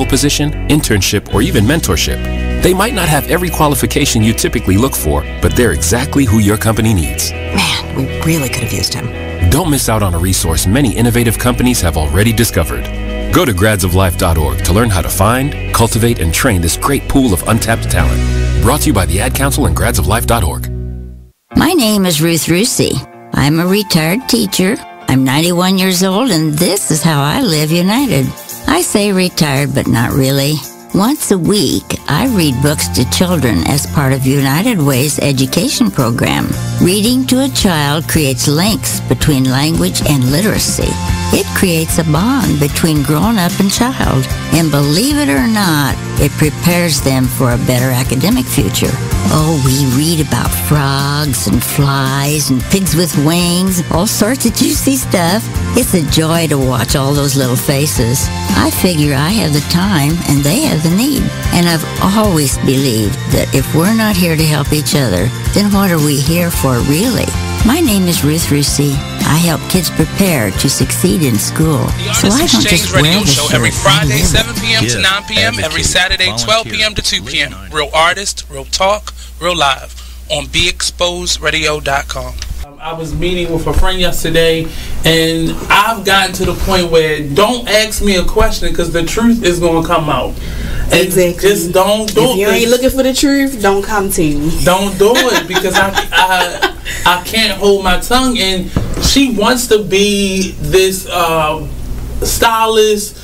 entry-level position, internship, or even mentorship. They might not have every qualification you typically look for, but they're exactly who your company needs. Man, we really could have used him. Don't miss out on a resource many innovative companies have already discovered. Go to gradsoflife.org to learn how to find, cultivate, and train this great pool of untapped talent. Brought to you by the Ad Council and gradsoflife.org. My name is Ruth Rusi. I'm a retired teacher. I'm 91 years old, and this is how I live united. I say retired, but not really. Once a week, I read books to children as part of United Way's education program. Reading to a child creates links between language and literacy. It creates a bond between grown-up and child. And believe it or not, it prepares them for a better academic future. Oh, we read about frogs and flies and pigs with wings, all sorts of juicy stuff. It's a joy to watch all those little faces. I figure I have the time and they have the need. And I've always believed that if we're not here to help each other, then what are we here for really? My name is Ruth Rusi. I help kids prepare to succeed in school. The Artist Exchange Radio Show every Friday, 7 p.m. to 9 p.m. Every Saturday, 12 p.m. to 2 p.m. Real artists, real talk, real live on BeExposedRadio.com. I was meeting with a friend yesterday, and I've gotten to the point where don't ask me a question because the truth is going to come out. And exactly. Just don't do it. If you ain't looking for the truth, don't come to me. Don't do it because I can't hold my tongue. And she wants to be this stylist,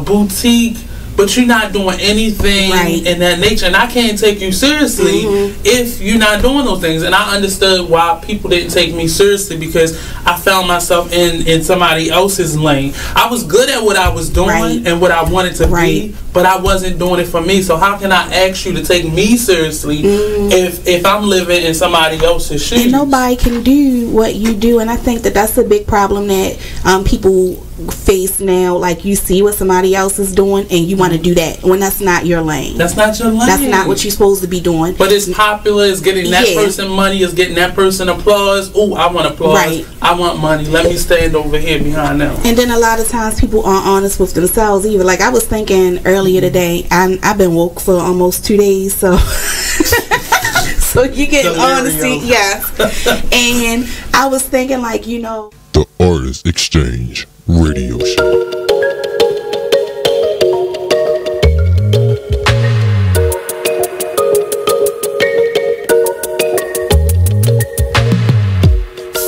boutique, but you're not doing anything in that nature. And I can't take you seriously if you're not doing those things. And I understood why people didn't take me seriously because I found myself in somebody else's lane. I was good at what I was doing and what I wanted to be, but I wasn't doing it for me. So how can I ask you to take me seriously if I'm living in somebody else's shoes? And nobody can do what you do. And I think that that's a big problem that people face now. Like, you see what somebody else is doing and you want to do that when that's not your lane. That's not your lane. That's not what you're supposed to be doing. But it's popular. It's getting that person money. It's getting that person applause. Oh, I want applause. I want money. Let me stand over here behind them. And then a lot of times people aren't honest with themselves either. Like, I was thinking earlier today, I've been woke for almost 2 days, so so you get honesty, and I was thinking, like, you know, the Artist Exchange Radio Show.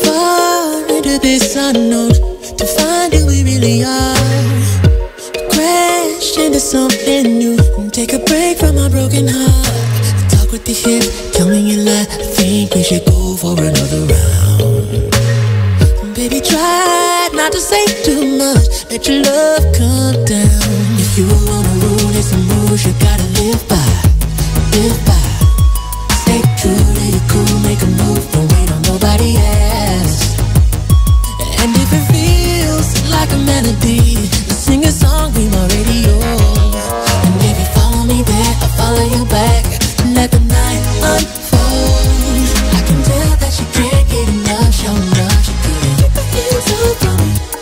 Far into this unknown to find who we really are. Crash into something new and take a break from our broken heart. Talk with the hip, tell me you lie. I think we should go for another round. Baby, try not to say too much. Let your love come down. If you wanna rule, there's some rules you gotta live by. Live by. Stay true to your cool, make a move, don't wait on nobody else. And if it feels like a melody, let's sing a song, we my radio. And if you follow me there, I'll follow you back. Let the night unfold. I can tell that she can't get enough, show enough, she couldn't.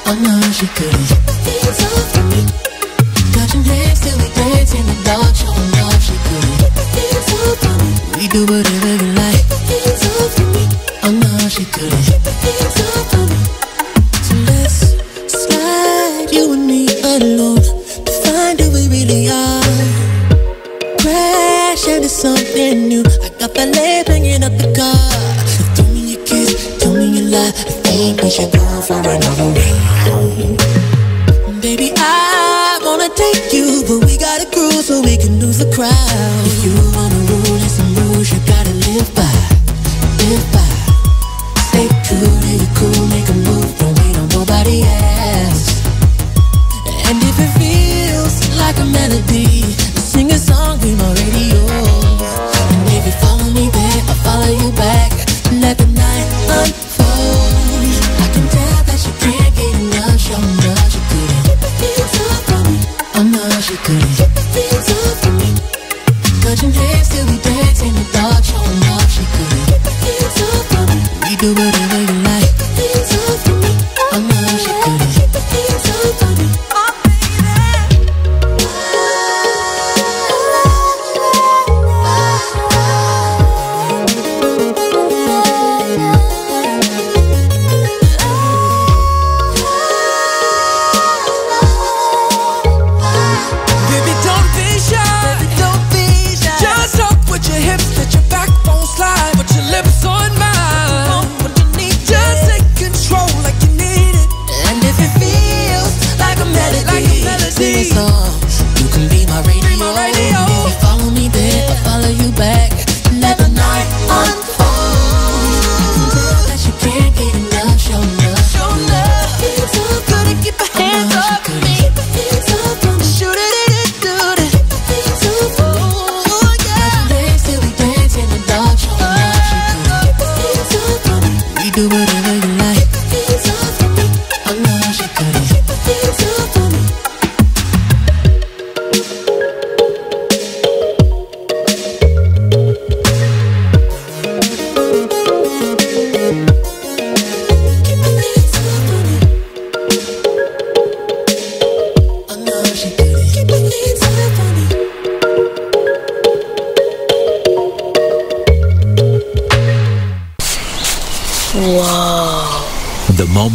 Oh no, she couldn't. It's all for me. Touching hands till we dance in the dark, showing off, she couldn't. It's all for me. We do whatever we like. It's all for me. Oh no, she couldn't. It's all for me. So let's slide, you and me alone, to find who we really are. Crash into something new. I got ballet banging up the car. So tell me you kiss, tell me you lie. I think we should go for another round. Baby, I wanna take you, but we gotta groove so we can lose the crowd. If you wanna rule, there's some rules you gotta live by. Live by. Stay true to your cool, make a move, don't wait on nobody else. And if it feels like a melody, sing a song, be my radio. And if you follow me there, I'll follow you back. Let the night unfold. I can tell that she can't get enough, show enough, she couldn't. It's all for me. Oh no, she couldn't. It's all for me. Touching hands till we dance in the dark, showing off, she couldn't. It's all for me. We do whatever you like. It's all for me. Oh no, she couldn't. It's all for me. Oh baby.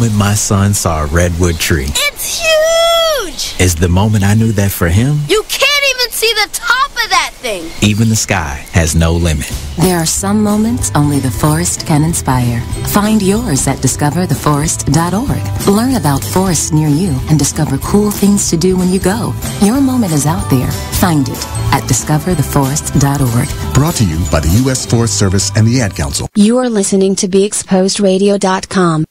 moment my son saw a redwood tree. It's huge! Is the moment I knew that for him, You can't even see the top of that thing. even the sky has no limit. There are some moments only the forest can inspire. Find yours at discovertheforest.org. Learn about forests near you and discover cool things to do when you go. Your moment is out there. Find it at discovertheforest.org. Brought to you by the U.S. Forest Service and the Ad Council. You are listening to BeExposedRadio.com.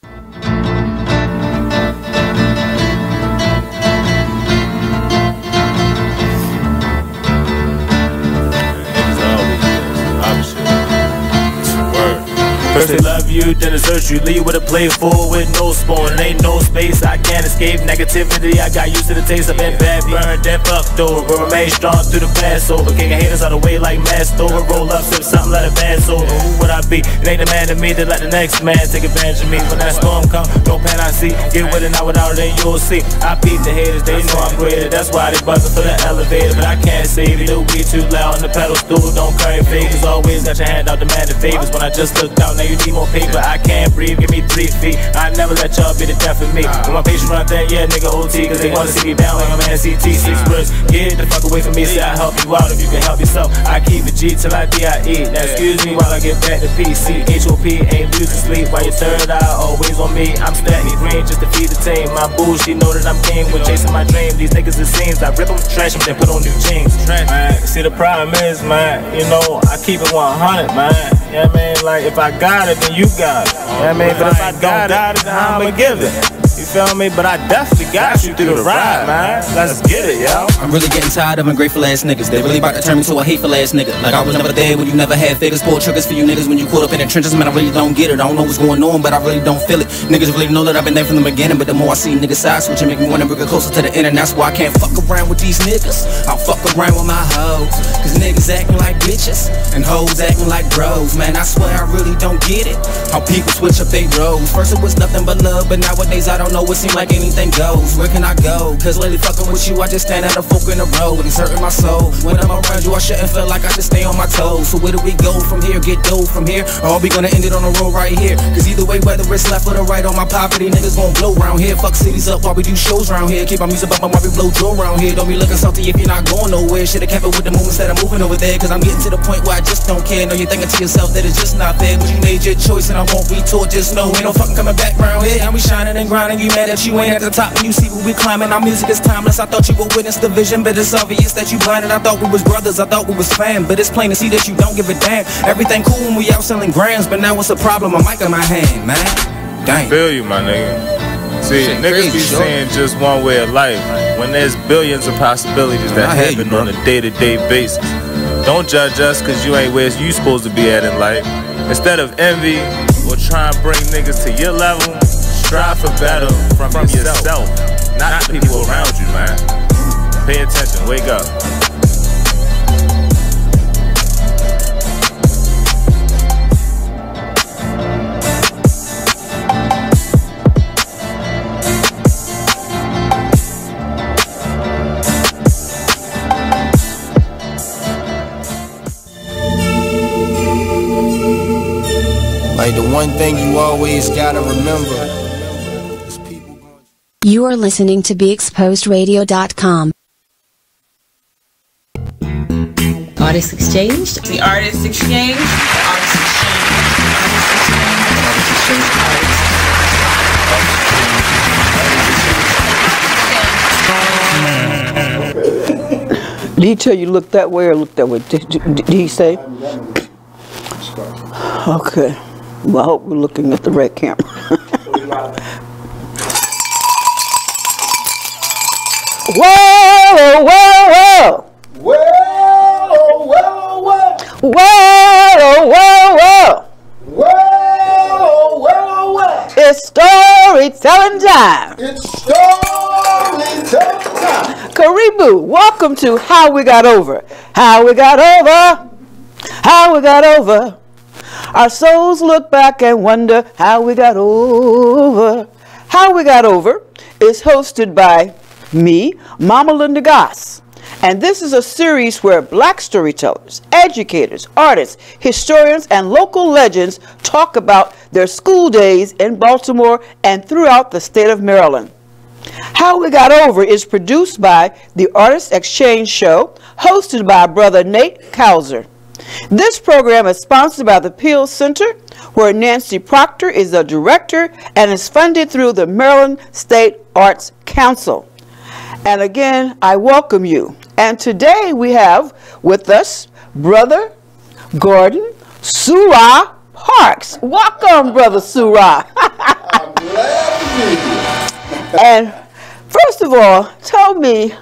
First they love you, then desert you. Leave with a plate full with no spoon. Ain't no space, I can't escape negativity. I got used to the taste. I've been bad, burned, then fucked over. But remain strong through the Passover. Kicking haters out of the way like mast over. Roll up, sip something, let it pass over. Who would I be? It ain't a man to me to let the next man take advantage of me. When that storm come, no pan I see. Get with it, not without it, then you'll see. I beat the haters, they know I'm greater. That's why they buzzing for the elevator. But I can't save it, it'll be too loud on the pedal stool. Don't carry favors, always got your hand out demanding favors. When I just looked out, now you need more paper. I can't breathe, give me 3 feet. I never let y'all be the death of me. When my patients run there, yeah, nigga OT. Cause they wanna see me down like I'm NCT. 6 words, get the fuck away from me. Say I help you out if you can help yourself. I keep it G till I DIE. Now excuse me while I get back to PC. HOP ain't losing sleep while your third eye always on me. I'm stacking green just to feed the team. My boo, she know that I'm king when chasing my dream. These niggas it seems I rip them, trash them, then put on new jeans. Man, see the problem is, man, you know, I keep it 100, man. Yeah, man, like if I got it, then you got it. Yeah, I mean, but if I don't got it, then I'ma give it. You feel me? But I definitely got you through the ride, man. Let's get it, yo. I'm really getting tired of ungrateful ass niggas. They really about to turn me to a hateful ass nigga. Like I was never there when you never had figures. Pull triggers for you niggas when you caught up in the trenches. Man, I really don't get it. I don't know what's going on, but I really don't feel it. Niggas really know that I've been there from the beginning. But the more I see niggas side switching, make me wanna bring it closer to the end. And that's why I can't fuck around with these niggas. I'll fuck around with my hoes. Cause niggas acting like bitches and hoes acting like bros. Man, I swear I really don't get it. How people switch up they roles. First it was nothing but love, but nowadays I don't know. It seems like anything goes. Where can I go? Cause lately fucking with you, I just stand at a fork in the road. And it's hurting my soul. When I'm around you, I shouldn't feel like I should stay on my toes. So where do we go from here? Get dough from here? Or are we gonna end it on the road right here? Cause either way, whether it's left or the right on my poverty, niggas gon' blow round here. Fuck cities up while we do shows round here. Keep our music up while we blow Joe round here. Don't be looking salty if you're not going nowhere. Should've kept it with the move instead of moving over there. Cause I'm getting to the point where I just don't care. Know you're thinking to yourself that it's just not fair. But you made your choice and I won't be taught. Just know ain't no fucking coming back round here. And we shining and grinding. You mad that you ain't at the top when you see what we climbing. Our music is timeless. I thought you would witness the vision, but it's obvious that you blinded. I thought we was brothers. I thought we was fam. But it's plain to see that you don't give a damn. Everything cool when we out selling grams, but now what's the problem? A mic in my hand, man. Dang. I feel you, my nigga. See, niggas be saying just one way of life when there's billions of possibilities that happen on a day-to-day basis. Don't judge us cause you ain't where you supposed to be at in life. Instead of envy or try and bring niggas to your level, strive for better from yourself, not the people around you, man. Pay attention, wake up. Like the one thing you always gotta remember. You are listening to BeExposedRadio.com. Artist Exchange. The Artist Exchange. The Artist Exchange. Did he tell you look that way or look that way? Did he say? Okay. Well, I hope we're looking at the red camera. Whoa, whoa, whoa! Whoa, whoa, whoa! Whoa, whoa, whoa! Whoa, whoa, whoa! It's storytelling time! It's storytelling time! Karibu, welcome to How We Got Over. How we got over. How we got over. Our souls look back and wonder how we got over. How We Got Over is hosted by me, Mama Linda Goss, And this is a series where black storytellers, educators, artists, historians, and local legends talk about their school days in Baltimore and throughout the state of Maryland. How We Got Over is produced by the Artist Exchange Show, hosted by brother Nate Couser. This program is sponsored by the Peel Center, where Nancy Proctor is the director and is funded through the Maryland State Arts Council. And again, I welcome you. And today we have with us Brother Gordon Surah Parks. Welcome, Brother Surah. I'm glad to be here. And first of all, tell me,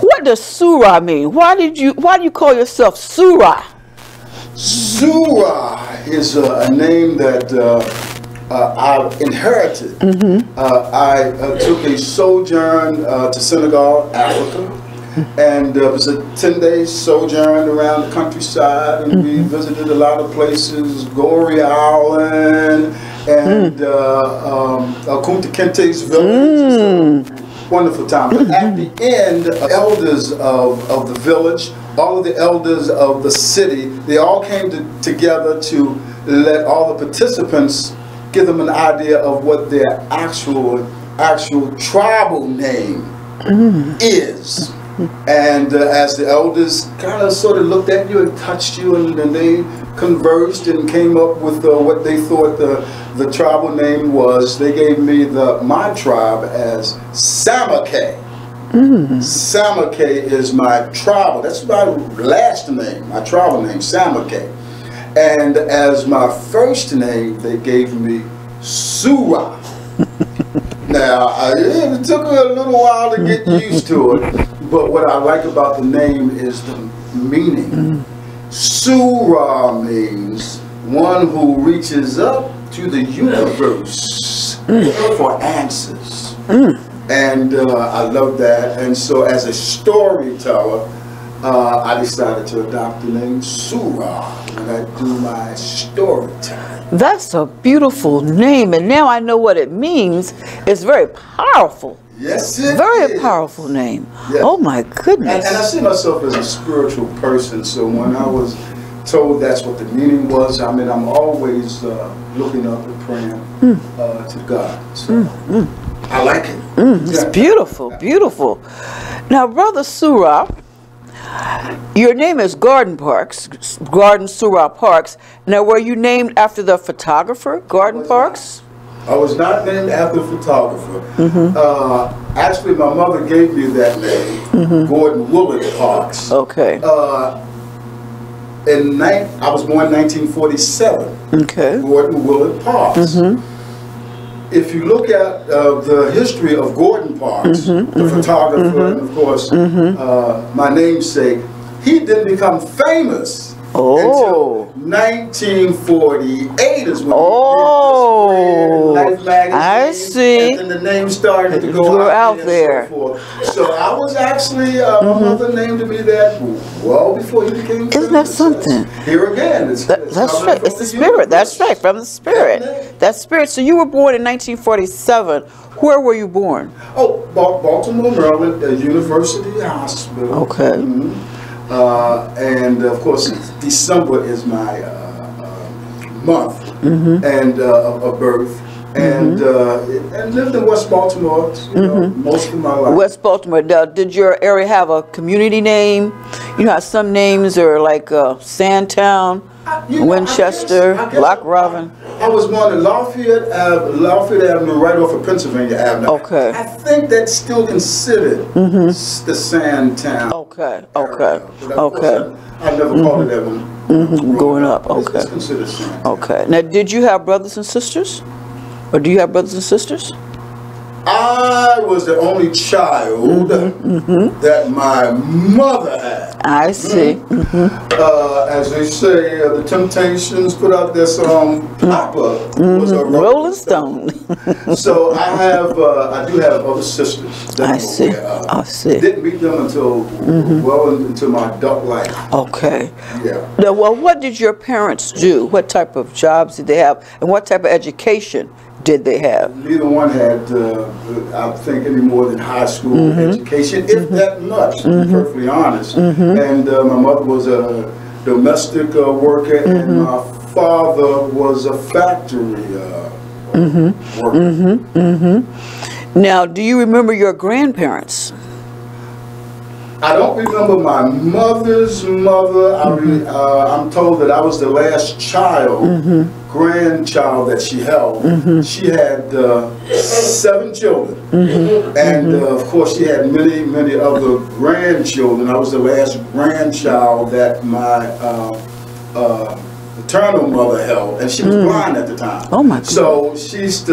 what does Surah mean? Why do you call yourself Surah? Surah is a name that I inherited. I took a sojourn to Senegal, Africa, and it was a 10-day sojourn around the countryside, and we visited a lot of places, Goree Island, and Kunta Kinte's village. Wonderful time. But at the end, elders of the village, all of the elders of the city, they all came together to let all the participants give them an idea of what their actual tribal name is. And as the elders kind of sort of looked at you and touched you, and then they conversed and came up with what they thought the tribal name was, they gave me my tribe as Samake. Samake is my tribal, that's my last name, my tribal name, Samake. And as my first name, they gave me Surah. Now, it took me a little while to get used to it, but what I like about the name is the meaning. Surah means one who reaches up to the universe for answers. And I love that. And so as a storyteller, I decided to adopt the name Surah when I do my storytelling. That's a beautiful name, and now I know what it means. It's very powerful. Yes, it very is. Powerful name. Yes. Oh my goodness. And I see myself as a spiritual person, so when I was told that's what the meaning was, I mean, I'm always looking up and praying to God. So I like it. It's beautiful, beautiful. Now, Brother Surah, your name is Gordon Surah Parks. Now, were you named after the photographer, Gordon Parks? I was not named after a photographer. Actually, my mother gave me that name, Gordon Willard Parks. Okay. I was born in 1947. Okay. Gordon Willard Parks. If you look at the history of Gordon Parks, the photographer, and of course, my namesake, he didn't become famous until 1948 is when he did Life magazine. I see. And then the name started to go out there. So I was actually, my mother named me that well before he became famous. Isn't that something? Here again, that's right. It's the spirit. That's right, from the spirit. That spirit. So you were born in 1947. Where were you born? Oh, Baltimore, Maryland, University Hospital. Okay. And of course, December is my month and of birth, and lived in West Baltimore, most of my life. West Baltimore. Did your area have a community name? You know how some names are like Sandtown, Winchester, Lock Robin. I was born in Lafayette Avenue, right off of Pennsylvania Avenue. Okay. I think that's still considered the Sandtown. Okay. I never called it that one. Growing up. Okay. It's considered Sandtown. Okay. Now, did you have brothers and sisters, or do you have brothers and sisters? I was the only child that my mother had. I see. As they say, the Temptations put out their song "Papa" was a Rolling Stone. So I do have other sisters. I see. I see. Didn't meet them until well into my adult life. Okay. Yeah. Now, well, what did your parents do? What type of jobs did they have, and what type of education did they have? Neither one had, I think, any more than high school education, if that much, to be perfectly honest. And my mother was a domestic worker, and my father was a factory worker. Now, do you remember your grandparents? I don't remember my mother's mother. I'm told that I was the last child, grandchild that she held. She had 7 children, and of course she had many other grandchildren. I was the last grandchild that my maternal mother held, and she was blind at the time. Oh my goodness. So she used to,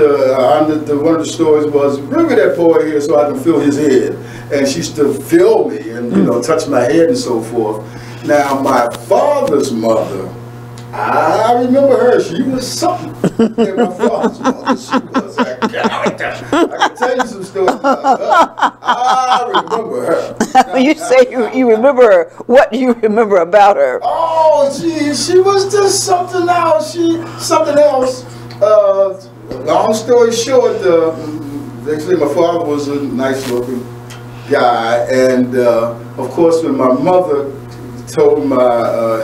one of the stories was, bring me that boy here so I can feel his head. And she used to feel me and, you know, touch my head and so forth. Now, my father's mother, I remember her. She was something. And my father's mother, she was a character. I can tell you some stories about her. I remember her. When you say you remember her, what do you remember about her? Oh, she was just something else. Long story short, they say my father was a nice looking guy, and of course when my mother told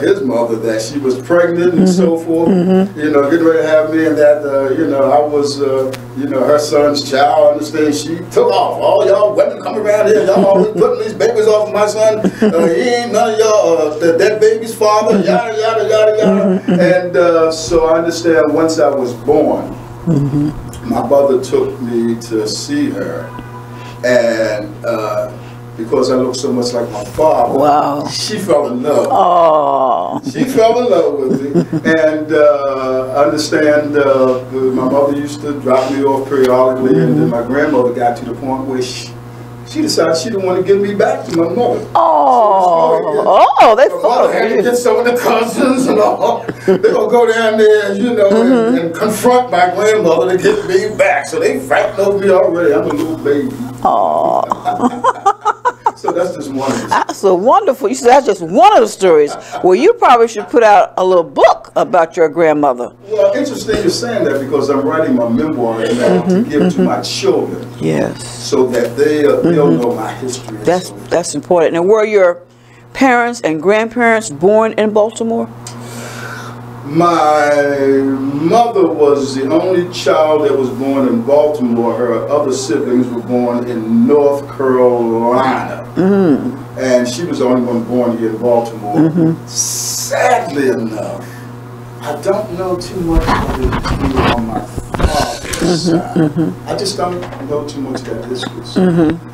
his mother that she was pregnant and so forth, you know, getting ready to have me, and that you know, I was you know, her son's child. Understand? She took off. All y'all women come around here, y'all always putting these babies off of my son. He ain't none of y'all that baby's father. Yada yada yada yada. And so I understand once I was born, my mother took me to see her. And because I looked so much like my father, she fell in love. Oh. She fell in love with me. And I understand my mother used to drop me off periodically, and then my grandmother got to the point where she decided she didn't want to give me back to my mother. Oh, they thought had to get some of the cousins and all. They're going to go down there, you know, and confront my grandmother to get me back. So they fighting over me already. I'm a little baby. Oh. So that's just one of the stories. That's so wonderful. You said that's just one of the stories. Well, you probably should put out a little book about your grandmother. Well, interesting you're saying that, because I'm writing my memoir now to give to my children. Yes. So that they'll know my history. That's important. And were your parents and grandparents born in Baltimore? My mother was the only child that was born in Baltimore. Her other siblings were born in North Carolina. And she was the only one born here in Baltimore. Sadly enough, I don't know too much about it on my father's side. I just don't know too much about history. So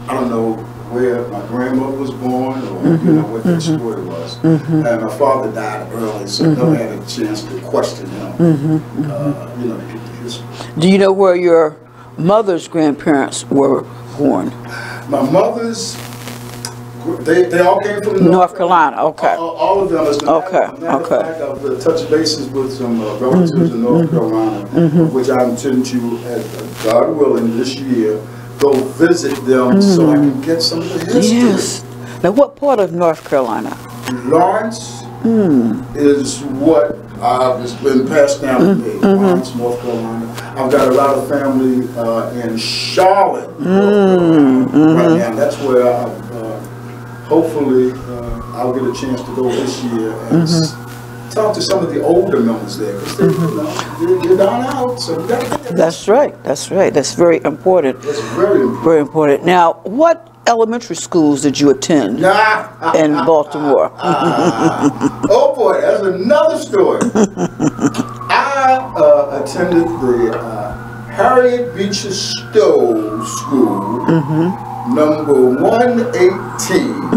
I don't know where my grandmother was born, or you know what that story was. And my father died early, so I never had a chance to question him. You know, to get the history. Do you know where your mother's grandparents were born? My mother's, they all came from North Carolina. Okay. All of them. As a matter of fact, I've touched bases with some relatives in North Carolina, which I intend to, God willing, this year, go visit them so I can get some of the history. Yes. Now, what part of North Carolina? Lawrence is what has been passed down to me. Lawrence, North Carolina. I've got a lot of family in Charlotte, North Carolina. Right now, that's where hopefully I'll get a chance to go this year and talk to some of the older members there, because they're down out. So we got to get That's right. That's right. That's very important. That's very important. Very important. Now, what elementary schools did you attend in Baltimore? Oh boy, that's another story. I attended the Harriet Beecher Stowe School, number 118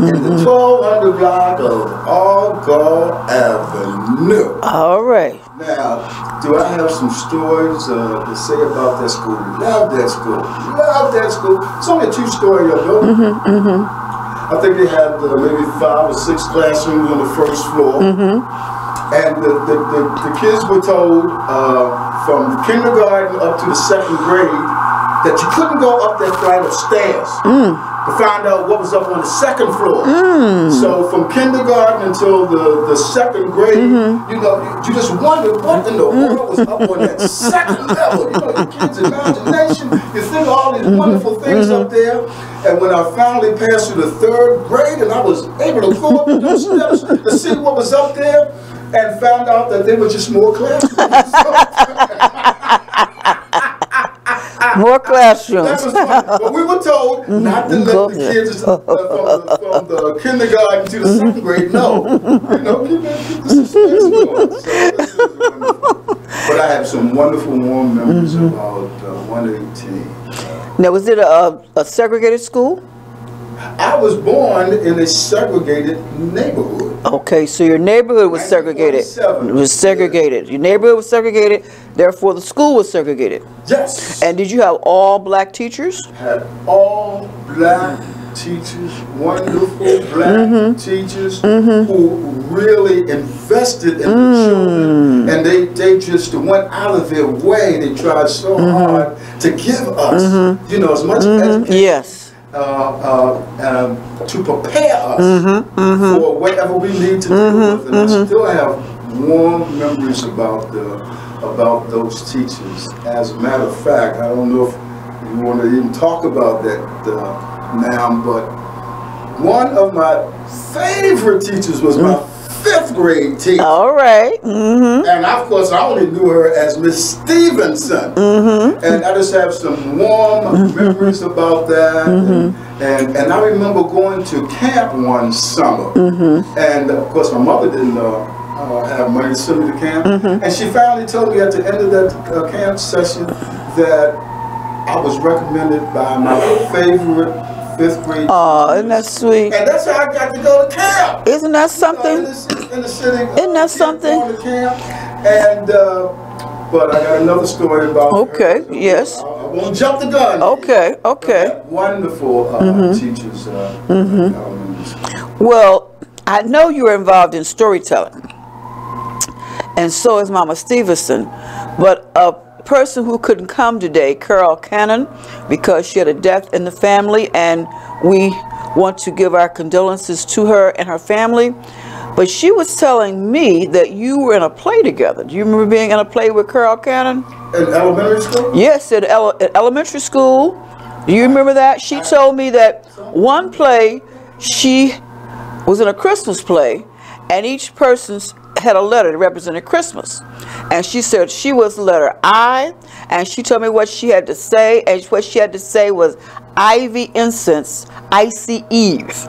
in the 1200 block of Argyle Avenue. All right. Now, do I have some stories to say about that school? Love that school. Love that school. It's only a 2-story building. I think they had maybe 5 or 6 classrooms on the first floor. And the kids were told from kindergarten up to the 2nd grade that you couldn't go up that flight of stairs to find out what was up on the second floor. So from kindergarten until the second grade, you know, you just wondered what in the world was up on that second level. You know, your kids' imagination, you think of all these wonderful things up there. And when I finally passed through the third grade and I was able to go up those steps to see what was up there, and found out that there were just more classrooms. More classrooms. That was fun. But we were told not to let the kids from the kindergarten to the second grade know. You know, keep the suspense going. But I have some wonderful warm memories about 118. Now, was it a segregated school? I was born in a segregated neighborhood. Okay, so your neighborhood was segregated. It was segregated. Your neighborhood was segregated, therefore the school was segregated. Yes. And did you have all black teachers? Had all black teachers, wonderful black teachers who really invested in the children, and they just went out of their way. They tried so hard to give us, you know, as much education. To prepare us for whatever we need to deal with, and I still have warm memories about those teachers. As a matter of fact, I don't know if you want to even talk about that now, but one of my favorite teachers was my 5th grade teacher. All right. And of course, I only knew her as Miss Stevenson. And I just have some warm memories about that. And I remember going to camp one summer. And of course, my mother didn't have money to send me to camp. And she finally told me at the end of that camp session that I was recommended by my favorite 5th grade. Oh, isn't that sweet? And that's how I got to go to camp. Isn't that something? In the city. Isn't that something? Going to camp. And but I got another story about. Okay. Her. Yes. I won't jump the gun. Okay. Okay. Wonderful teachers. Well, I know you were involved in storytelling, and so is Mama Stevenson, but person who couldn't come today, Carol Cannon, because she had a death in the family, and we want to give our condolences to her and her family. But she was telling me that you were in a play together. Do you remember being in a play with Carol Cannon? In elementary school? Yes, at elementary school. Do you remember that? She told me that one play, she was in a Christmas play, and each person had a letter that represented Christmas. And she said she was the letter I, and she told me what she had to say, and what she had to say was ivy incense, icy Eve.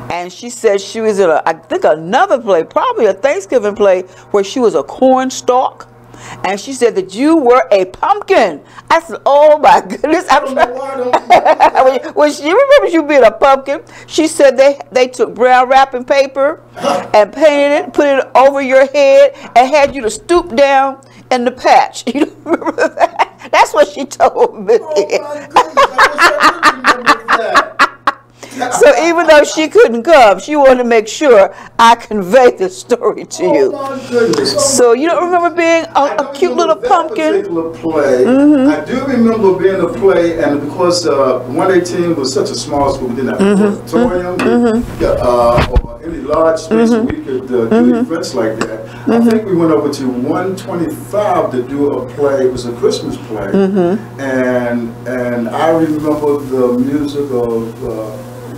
And she said she was in I think another play, probably a Thanksgiving play, where she was a corn stalk. And she said that you were a pumpkin. I said, oh my goodness. When she remembers you being a pumpkin, she said they took brown wrapping paper and painted it, put it over your head, and had you to stoop down in the patch. You don't remember that? That's what she told me. Oh my goodness, I remember that. So even though she couldn't come, she wanted to make sure I convey this story to you. Oh my goodness. So you don't remember being a cute little pumpkin? Particular play. I do remember being a play, and because 118 was such a small school, we didn't have an auditorium or any large space where we could do events like that. I think we went over to 125 to do a play. It was a Christmas play, and I remember the music of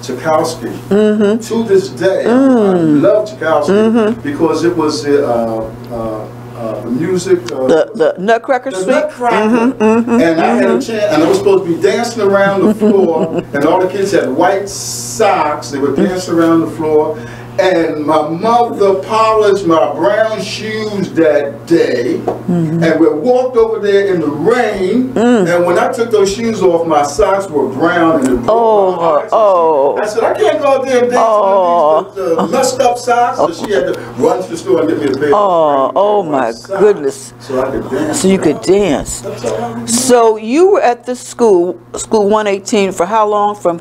Tchaikovsky. To this day, I love Tchaikovsky because it was the music. The Nutcracker Suite. Nutcracker. And I had a chance, and I was supposed to be dancing around the floor, and all the kids had white socks. They were dancing around the floor. And my mother polished my brown shoes that day, and we walked over there in the rain. And when I took those shoes off, my socks were brown and it broke my heart. I said, I can't go out there and dance with these messed up socks. So she had to run to the store and get me a pair. Oh my goodness! So I could dance. So you could dance. So you were at this school 118, for how long? From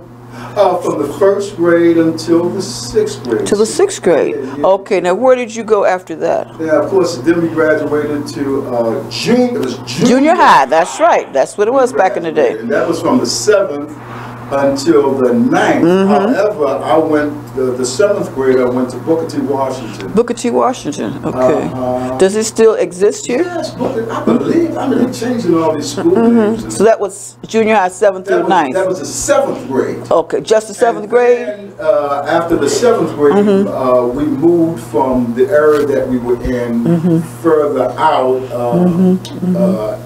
the 1st grade until the 6th grade. To the 6th grade. Yeah. Okay, now where did you go after that? Yeah, of course, then we graduated to junior high. That's right. That's what it was back in the day. And that was from the 7th until the 9th. However, I went the 7th grade. I went to Booker T. Washington. Booker T. Washington. Okay. Does it still exist here? Yes, Booker. I believe. I mean, they're changing all these school names. So that was junior high 7th through 9th. That was the 7th grade. Okay, just the 7th grade. Then, after the 7th grade, we moved from the area that we were in further out,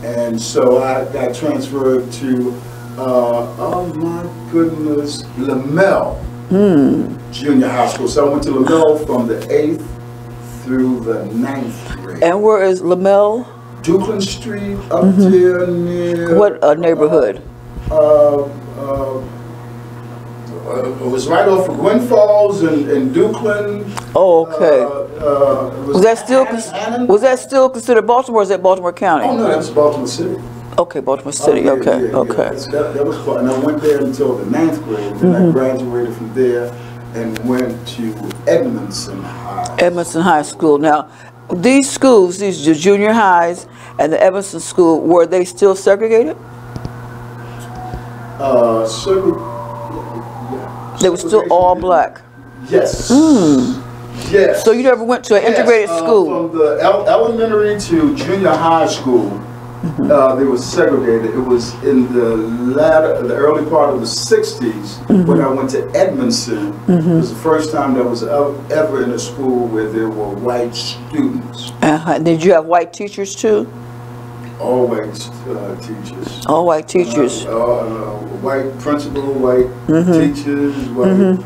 and so I got transferred to. Oh my goodness, Lamel Junior High School. So I went to Lamel from the 8th through the 9th grade. And where is Lamel? Dukeland Street, up there near... What neighborhood? It was right off of Gwynn Falls and Dukeland. Oh, okay. Was that still considered Baltimore, or is that Baltimore County? Oh, no, that's Baltimore City. Okay, Baltimore City. Yeah, okay. That was fun. And I went there until the 9th grade. And I graduated from there and went to Edmondson High. Edmondson High School. Now, these schools, these junior highs and the Edmondson School, were they still segregated? They were still all black. Yes. Yes. So you never went to an integrated school? From the elementary to junior high school, they were segregated. It was in the early part of the 60s when I went to Edmondson. It was the first time that was ever in a school where there were white students. Did you have white teachers too? All white teachers. All white teachers. White principal, white teachers, white.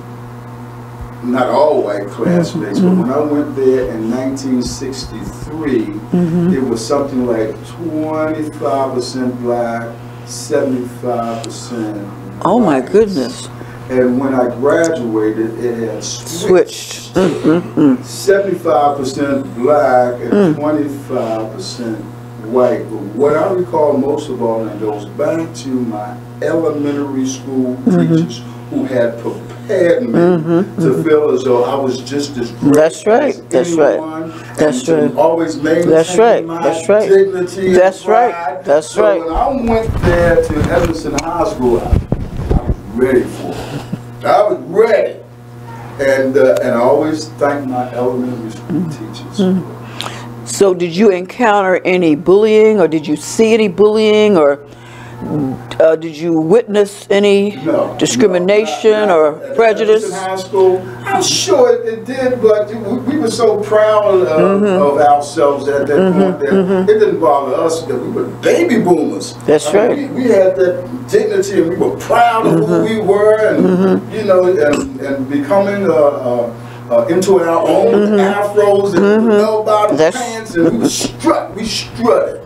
Not all white classmates, but when I went there in 1963, it was something like 25% black, 75% white. Oh my goodness. And when I graduated, it had switched. 75% black and 25% white. But what I recall most of all, and it goes back to my elementary school teachers who had prepared me to feel as though I was just as great. That's right. That's right. That's right. Always maintain my dignity. That's right. That's so right. when I went there to Edmondson High School, I was ready for it. I was ready, and I always thank my elementary school teachers. So did you encounter any bullying, or did you see any bullying, or did you witness any discrimination or prejudice? In high school, I'm sure it did, but we were so proud of ourselves at that point that it didn't bother us that we were baby boomers. That's right. We had that dignity, and we were proud of who we were, and you know, and becoming into our own afros and bell-bottom pants, and we strutted.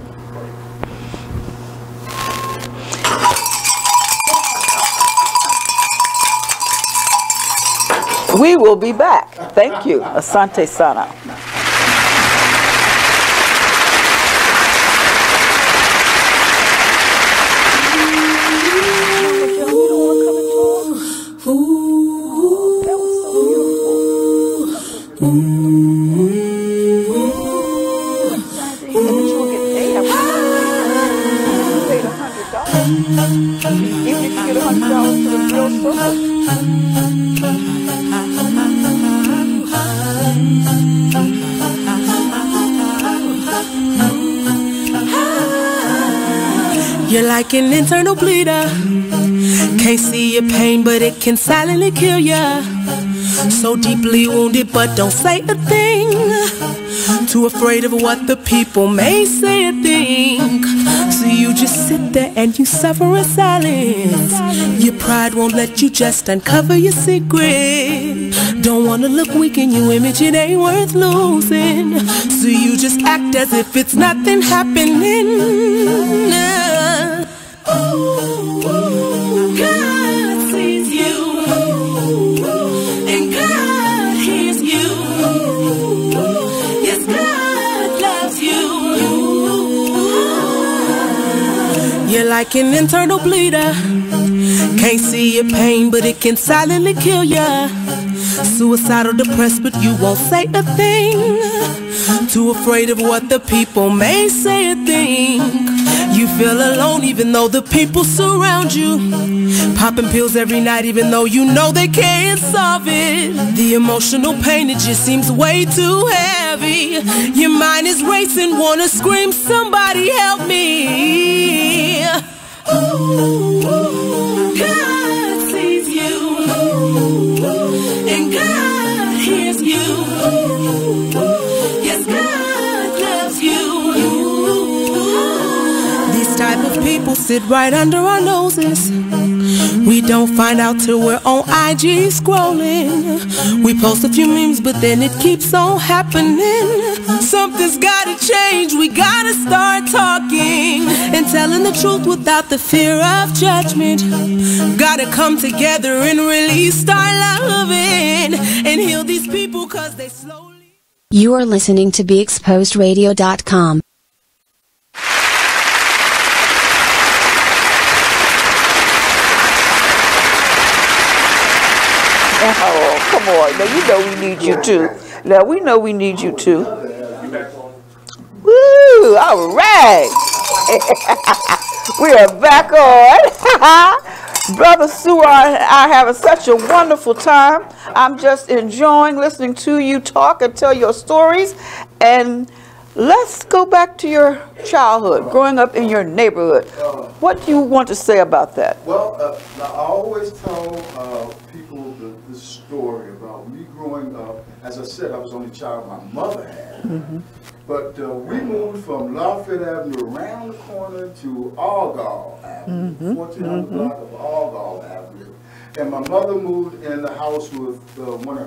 We will be back. Thank you. Asante Sana. You're like an internal bleeder. Can't see your pain, but it can silently kill ya. So deeply wounded, but don't say a thing. Too afraid of what the people may say or think. So you just sit there and you suffer in silence. Your pride won't let you just uncover your secret. Don't wanna look weak in your image, it ain't worth losing. So you just act as if it's nothing happening. God sees you, and God hears you. Yes, God loves you. You're like an internal bleeder. Can't see your pain, but it can silently kill ya. Suicidal, depressed, but you won't say a thing. Too afraid of what the people may say or think. You feel alone even though the people surround you. Popping pills every night even though you know they can't solve it. The emotional pain, it just seems way too heavy. Your mind is racing, wanna scream, somebody help me. God sees you, and God hears you. Yes, God loves you. These type of people sit right under our noses. We don't find out till we're on IG scrolling. We post a few memes, but then it keeps on happening. Something's gotta change, we gotta start talking and telling the truth without the fear of judgment. Gotta come together and really start loving and heal these people cause they slowly... You are listening to BeExposedRadio.com. Oh, come on. Now, you know we need you too. Now, we know we need you too. Woo! All right. We are back on. Brother Sue and I are having such a wonderful time. I'm just enjoying listening to you talk and tell your stories. And let's go back to your childhood, growing up in your neighborhood. What do you want to say about that? Well, I always tell people the story about me growing up. As I said, I was the only child my mother had. Mm-hmm. But we moved from Lafayette Avenue around the corner to Argyle Avenue, 1400 block of Argyle Avenue. And my mother moved in the house with one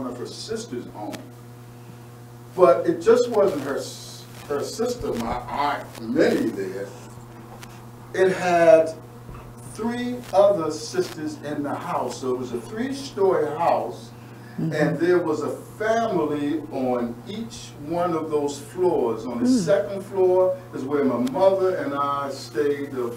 of her sisters owned. But it just wasn't her sister, my aunt Minnie there. It had 3 other sisters in the house. So it was a 3-story house. And there was a family on each one of those floors. On the second floor is where my mother and I stayed. The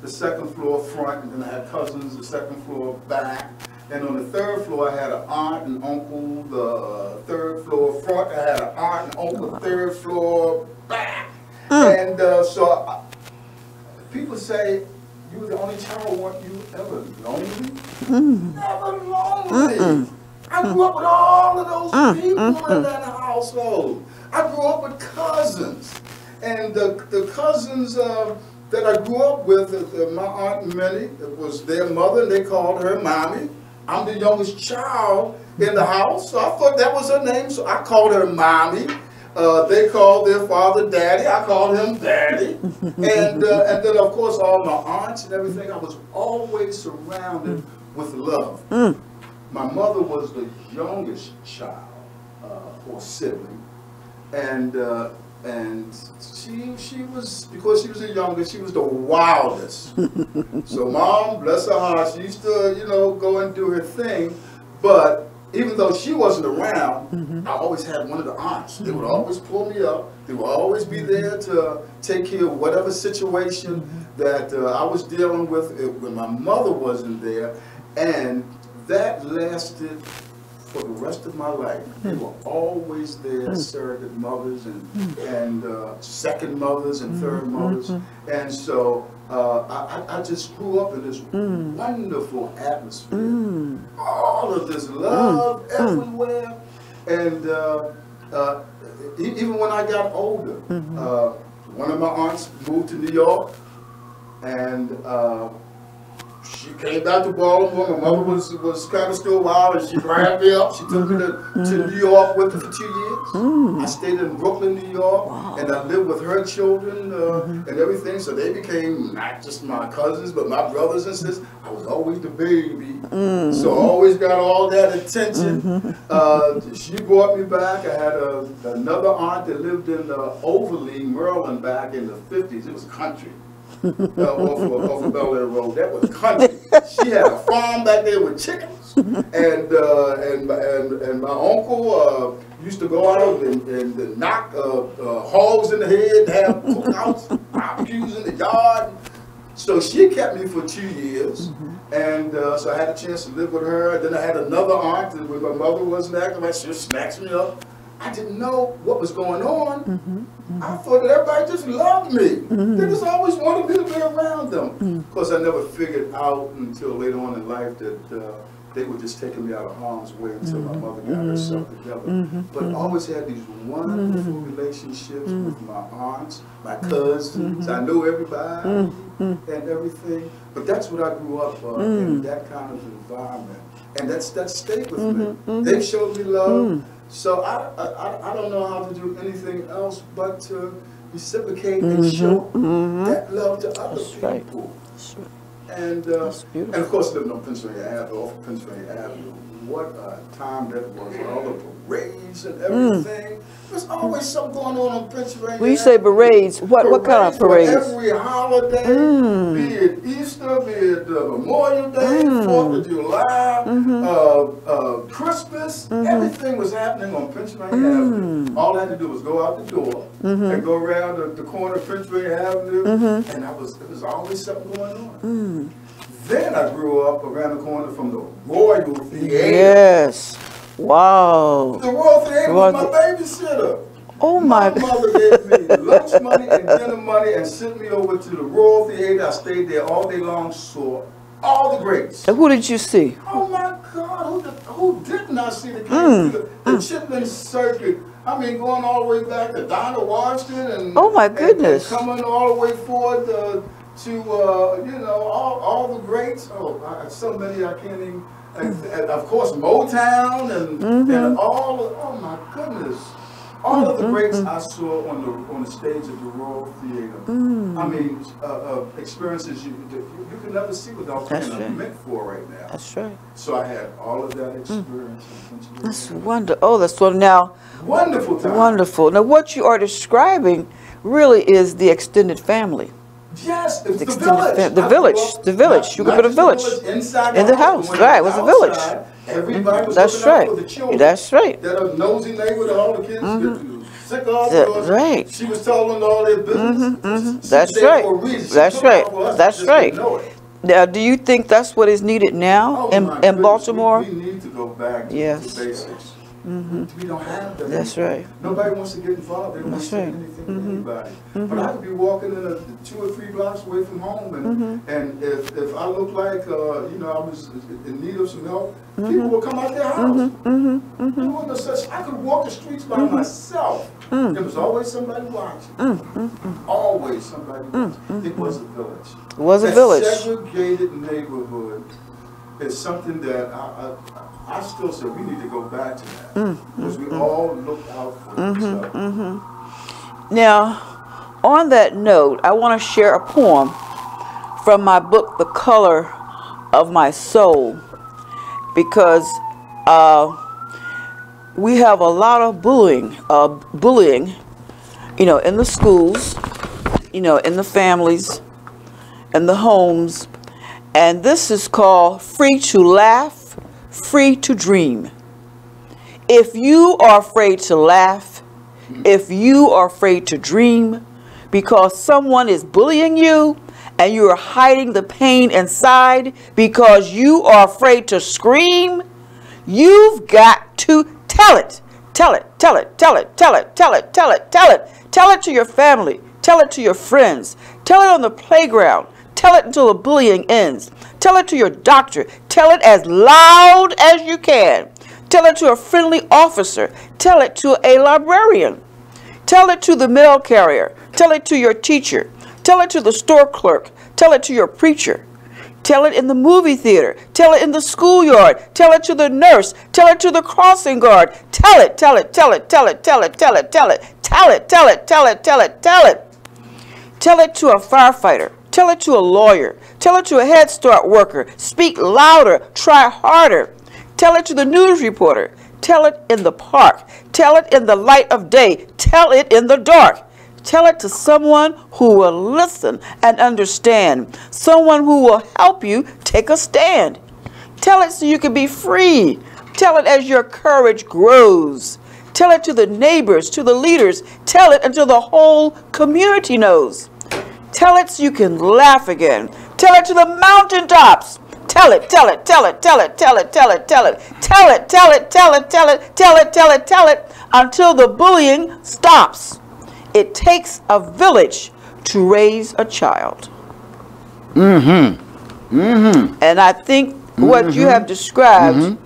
second floor front, and then I had cousins. The second floor back, and on the third floor I had an aunt and uncle. The third floor front I had an aunt and uncle. Third floor back, and so people say you were the only child. Weren't you ever lonely? Never lonely. I grew up with all of those people in that household. I grew up with cousins. And the cousins that I grew up with, my Aunt Minnie, it was their mother, and they called her Mommy. I'm the youngest child in the house, so I thought that was her name, so I called her Mommy. They called their father Daddy. I called him Daddy. And then, of course, all my aunts and everything, I was always surrounded with love. My mother was the youngest child or sibling, and she was, because she was the youngest, she was the wildest. So Mom, bless her heart, she used to, go and do her thing, but even though she wasn't around, I always had one of the aunts. They would always pull me up. They would always be there to take care of whatever situation that I was dealing with when my mother wasn't there, and that lasted for the rest of my life. They were always there, surrogate mothers and second mothers and third mothers. And so I just grew up in this wonderful atmosphere. All of this love everywhere. And even when I got older, one of my aunts moved to New York, and she came back to Baltimore. My mother was kind of still wild, and she grabbed me up. She took me to New York with her for 2 years. I stayed in Brooklyn, New York, and I lived with her children and everything. So they became not just my cousins, but my brothers and sisters. I was always the baby, so I always got all that attention. She brought me back. I had another aunt that lived in Overlea, Maryland, back in the 50s. It was country. Off of Bel Air Road. That was country. She had a farm back there with chickens, and my uncle used to go out and knock hogs in the head, have cookouts, barbecues in the yard. So she kept me for 2 years, and so I had a chance to live with her. Then I had another aunt, when my mother wasn't active, she snatched me up I didn't know what was going on. I thought that everybody just loved me. They just always wanted me to be around them. Of course, I never figured out until later on in life that they were just taking me out of harm's way until my mother got herself together. But I always had these wonderful relationships with my aunts, my cousins. I knew everybody and everything. But that's what I grew up in, that kind of environment. And that stayed with me. They showed me love. So I don't know how to do anything else but to reciprocate and show that love to other people. And of course, living on Pennsylvania Avenue, off of Pennsylvania Avenue, what a time that was! All the parades and everything. There's always something going on Pennsylvania. When you say parades, what kind of parades? Every holiday, be it Easter, be it Memorial Day, 4th of July, Christmas, everything was happening on Pennsylvania Avenue. All I had to do was go out the door and go around the corner of Pennsylvania Avenue, and there was always something going on. Then I grew up around the corner from the Royal Theater. Yes. Wow. The Royal Theater was my babysitter. Oh my God. My mother gave me lunch money and dinner money and sent me over to the Royal Theater. I stayed there all day long, saw all the greats. And who did you see? Oh my God, who did not see the Chitlin Circuit? I mean, going all the way back to Donna Washington and oh my goodness, and coming all the way forward to you know, all the greats. Oh, so many I can't even. And of course, Motown and all. Oh my goodness, all of the greats I saw on the stage of the Royal Theater. I mean, experiences you can never see without paying a mint for right now. That's right. So I had all of that experience. That's wonderful. Oh, that's so now. Wonderful time. Wonderful. Now, what you are describing really is the extended family. Yes, it's the village. The village. You could put a village in the house. Right, it was a village. Everybody was that's right. For the children. That's right. That a nosy neighbor that all the kids sick off right. She was telling them all their business. That's right. That's right. That's right. Now, do you think that's what is needed now in Baltimore? We need to go back to the basics. We don't have that. That's right. Nobody wants to get involved. They don't want to say anything to anybody. But I could be walking in 2 or 3 blocks away from home, and if I look like you know, I was in need of some help, people will come out their house. I could walk the streets by myself. There was always somebody watching. Always somebody watching. It was a village. It was a village. Segregated neighborhood is something that I still say we need to go back to that, because we all look out for each other. Now, on that note, I want to share a poem from my book, The Color of My Soul, because we have a lot of bullying, you know, in the schools, you know, in the families, in the homes, and this is called Free to Laugh, Free to Dream. If you are afraid to laugh, if you are afraid to dream because someone is bullying you and you are hiding the pain inside because you are afraid to scream, you've got to tell it. Tell it, tell it, tell it, tell it, tell it, tell it, tell it. Tell it to your family. Tell it to your friends. Tell it on the playground. Tell it until the bullying ends. Tell it to your doctor. Tell it as loud as you can. Tell it to a friendly officer. Tell it to a librarian. Tell it to the mail carrier. Tell it to your teacher. Tell it to the store clerk. Tell it to your preacher. Tell it in the movie theater. Tell it in the schoolyard. Tell it to the nurse. Tell it to the crossing guard. Tell it, tell it, tell it, tell it, tell it, tell it, tell it, tell it, tell it, tell it, tell it, tell it. Tell it to a firefighter. Tell it to a lawyer. Tell it to a Head Start worker. Speak louder. Try harder. Tell it to the news reporter. Tell it in the park. Tell it in the light of day. Tell it in the dark. Tell it to someone who will listen and understand. Someone who will help you take a stand. Tell it so you can be free. Tell it as your courage grows. Tell it to the neighbors, to the leaders. Tell it until the whole community knows. Tell it so you can laugh again. Tell it to the mountaintops. Tell it, tell it, tell it, tell it, tell it, tell it, tell it, tell it, tell it, tell it, tell it, tell it, tell it, tell it, until the bullying stops. It takes a village to raise a child. And I think what you have described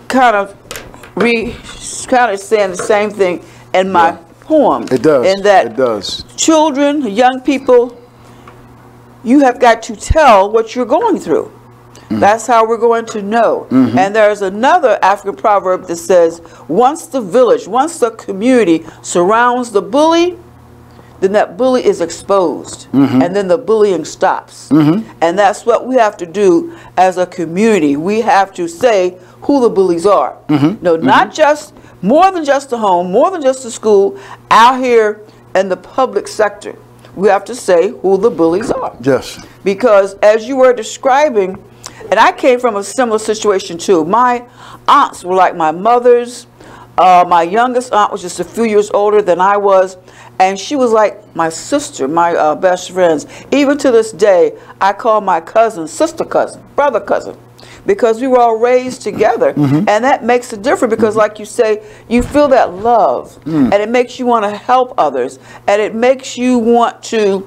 kind of saying the same thing in my poem. It does. In that it does. Children, young people, you have got to tell what you're going through. That's how we're going to know. And there's another African proverb that says, once the village, once the community surrounds the bully, then that bully is exposed. And then the bullying stops. And that's what we have to do as a community. We have to say who the bullies are. No, not just, more than just the home, more than just the school, out here in the public sector. We have to say who the bullies are. Yes. Because as you were describing, and I came from a similar situation too. My aunts were like my mother's. My youngest aunt was just a few years older than I was, and she was like my sister, my best friends. Even to this day, I call my cousin sister cousin, brother cousin, because we were all raised together. And that makes a difference because, like you say, you feel that love, and it makes you want to help others, and it makes you want to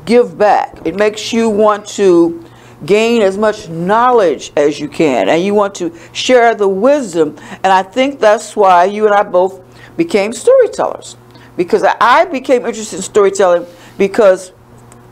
give back. It makes you want to gain as much knowledge as you can, and you want to share the wisdom. And I think that's why you and I both became storytellers, because I became interested in storytelling because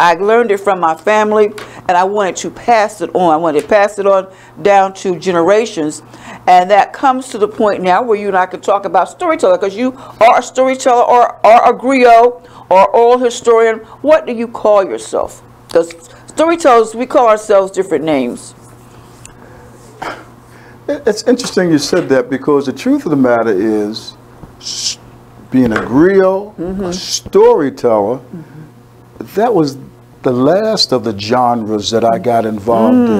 I learned it from my family, and I wanted to pass it on. I wanted to pass it on down to generations, and that comes to the point now where you and I can talk about storytelling, because you are a storyteller or a griot or oral historian. What do you call yourself? Because storytellers, we call ourselves different names. It's interesting you said that, because the truth of the matter is, being a griot, a storyteller, that was the last of the genres that I got involved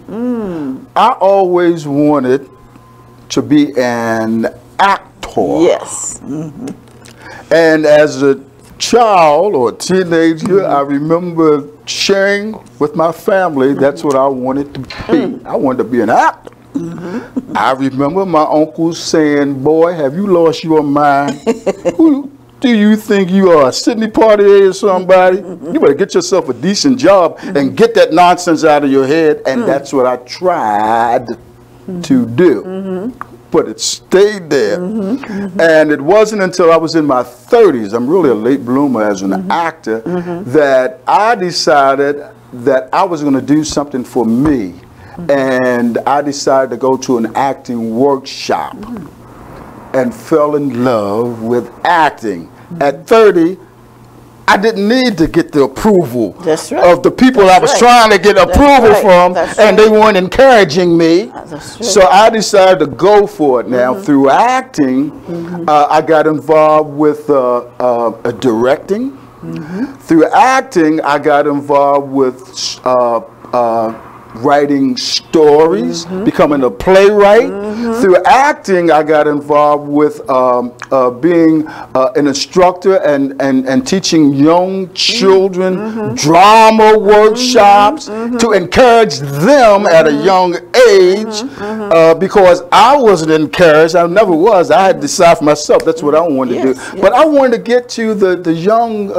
in. I always wanted to be an actor. Yes. And as a child or teenager, I remember sharing with my family that's what I wanted to be. I wanted to be an actor. I remember my uncle saying, "Boy, have you lost your mind? Who do you think you are, Sidney Poitier or somebody? You better get yourself a decent job and get that nonsense out of your head." And that's what I tried to do. But it stayed there. And it wasn't until I was in my 30s, I'm really a late bloomer as an actor, that I decided that I was going to do something for me. And I decided to go to an acting workshop and fell in love with acting. At 30, I didn't need to get the approval of the people I was trying to get approval from, and they weren't encouraging me. So I decided to go for it. Now, through acting, I got involved with directing. Through acting, I got involved with writing stories, becoming a playwright. Through acting, I got involved with being an instructor and teaching young children drama workshops to encourage them at a young age, because I wasn't encouraged. I never was. I had to decide for myself. That's what I wanted to do. But I wanted to get to the young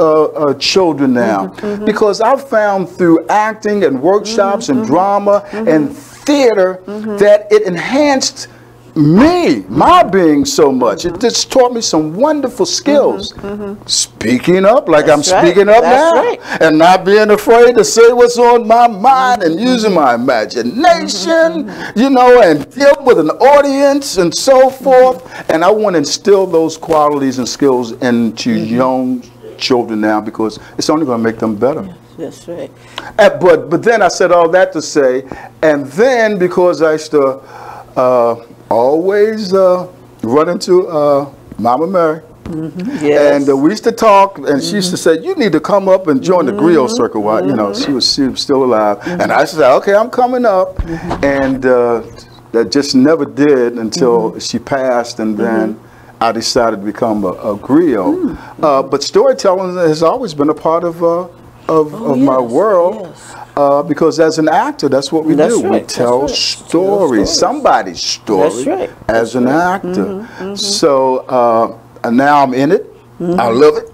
children now, because I found through acting and workshops and drama and theater that it enhanced me, my being so much. It just taught me some wonderful skills. Speaking up like I'm speaking up now, and not being afraid to say what's on my mind, and using my imagination, you know, and deal with an audience and so forth. And I want to instill those qualities and skills into young children now, because it's only going to make them better. That's right. But then I said all that to say, and then because I used to always run into Mama Mary, and we used to talk, and she used to say, "You need to come up and join the griot circle." While, you know, she was still alive, and I said, "Okay, I'm coming up," and that just never did until she passed, and then I decided to become a griot. But storytelling has always been a part of of my world. Because as an actor, that's what we do. Right. We tell stories, somebody's story, as an actor. So and now I'm in it. I love it.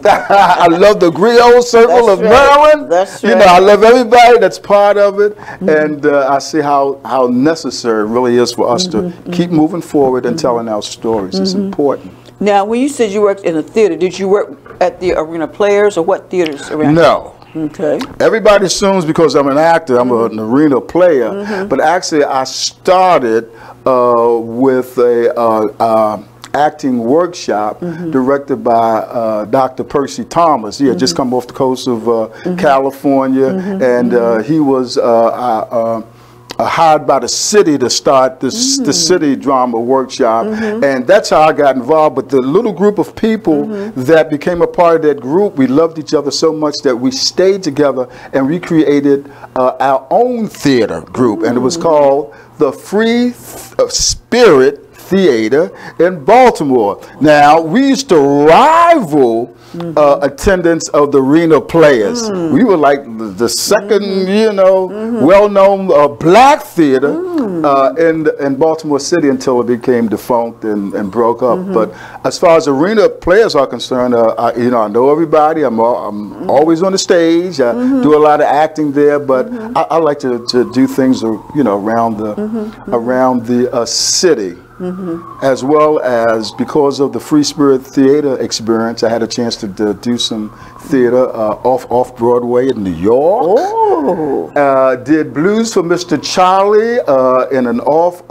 I love the griot circle of Maryland. You know, I love everybody that's part of it, and I see how necessary it really is for us to keep moving forward and telling our stories. It's important. Now, when you said you worked in a theater, did you work at the Arena Players or what theaters around? No. Okay. Everybody assumes because I'm an actor, I'm an arena player, but actually I started with a acting workshop directed by Dr. Percy Thomas. He had just come off the coast of California, and he was hired by the city to start this the city drama workshop, and that's how I got involved. But the little group of people that became a part of that group, we loved each other so much that we stayed together and we created our own theater group, and it was called the Free Spirit Theater in Baltimore. Now, we used to rival attendance of the arena players. We were like the second, you know, well-known black theater in Baltimore City until it became defunct and broke up. But as far as arena players are concerned, you know, I know everybody. I'm always on the stage. I do a lot of acting there, but I like to do things, you know, around the city. As well as because of the Free Spirit Theater experience, I had a chance to do some theater off Broadway in New York. Did Blues for Mr. Charlie in an off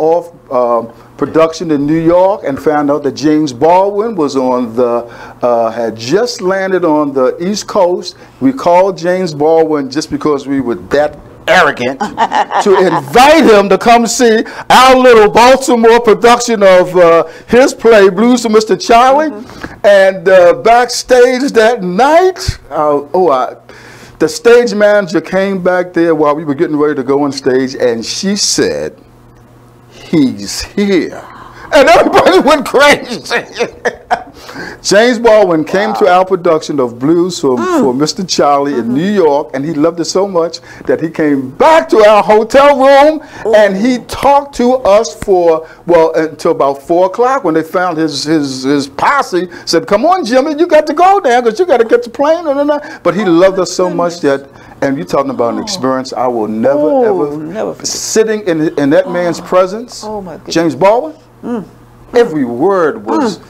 production in New York, and found out that James Baldwin was on had just landed on the East Coast. We called James Baldwin just because we were that arrogant to invite him to come see our little Baltimore production of his play Blues for Mr. Charlie. And backstage that night, the stage manager came back there while we were getting ready to go on stage, and she said, "He's here." And everybody went crazy. James Baldwin came to our production of Blues for Mr. Charlie in New York, and he loved it so much that he came back to our hotel room and he talked to us for, well, until about 4 o'clock when they found his posse. Said, "Come on, Jimmy, you got to go now because you got to get the plane." But he loved us so much that, and you're talking about an experience I will never forget. Sitting in that man's presence, James Baldwin, every word was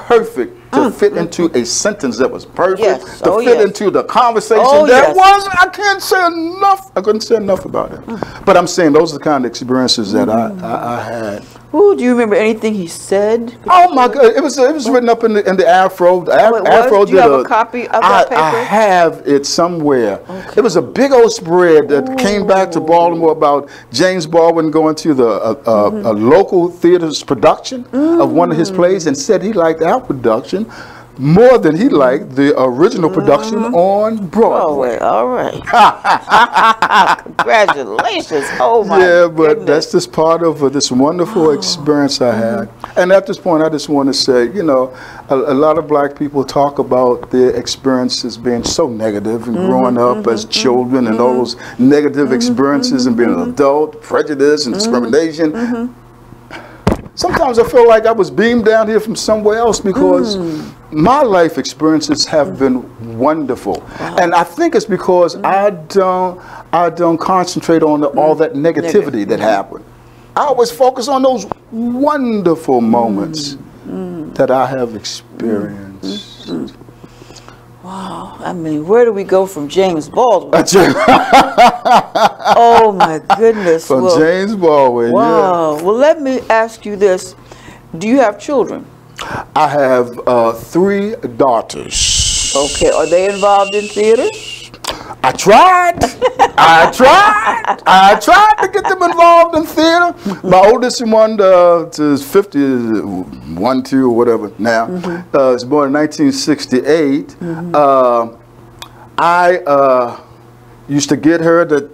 perfect to fit into a sentence that was perfect, to fit into the conversation that was. I can't say enough. I couldn't say enough about it. But I'm saying those are the kind of experiences that I had. Ooh, do you remember anything he said? Oh my God! It was written up in the Afro. Afro do you have a copy of that paper? I have it somewhere. It was a big old spread that came back to Baltimore about James Baldwin going to a local theater's production of one of his plays, and said he liked our production more than he liked the original production on Broadway. All right. Congratulations. Oh my but that's just part of this wonderful experience I had. And at this point, I just want to say, you know, a lot of black people talk about their experiences being so negative and growing up as children and all those negative experiences and being an adult, prejudice and discrimination. Sometimes I feel like I was beamed down here from somewhere else because my life experiences have been wonderful. And I think it's because I don't concentrate on all that negativity that happened. I always focus on those wonderful moments that I have experienced. Wow, I mean, where do we go from James Baldwin? Oh my goodness. From James Baldwin, wow. Well, let me ask you this. Do you have children? I have 3 daughters. Okay, are they involved in theater? I tried. I tried to get them involved in theater. My oldest one is 51, 2 or whatever now. Was born in 1968. I used to get her to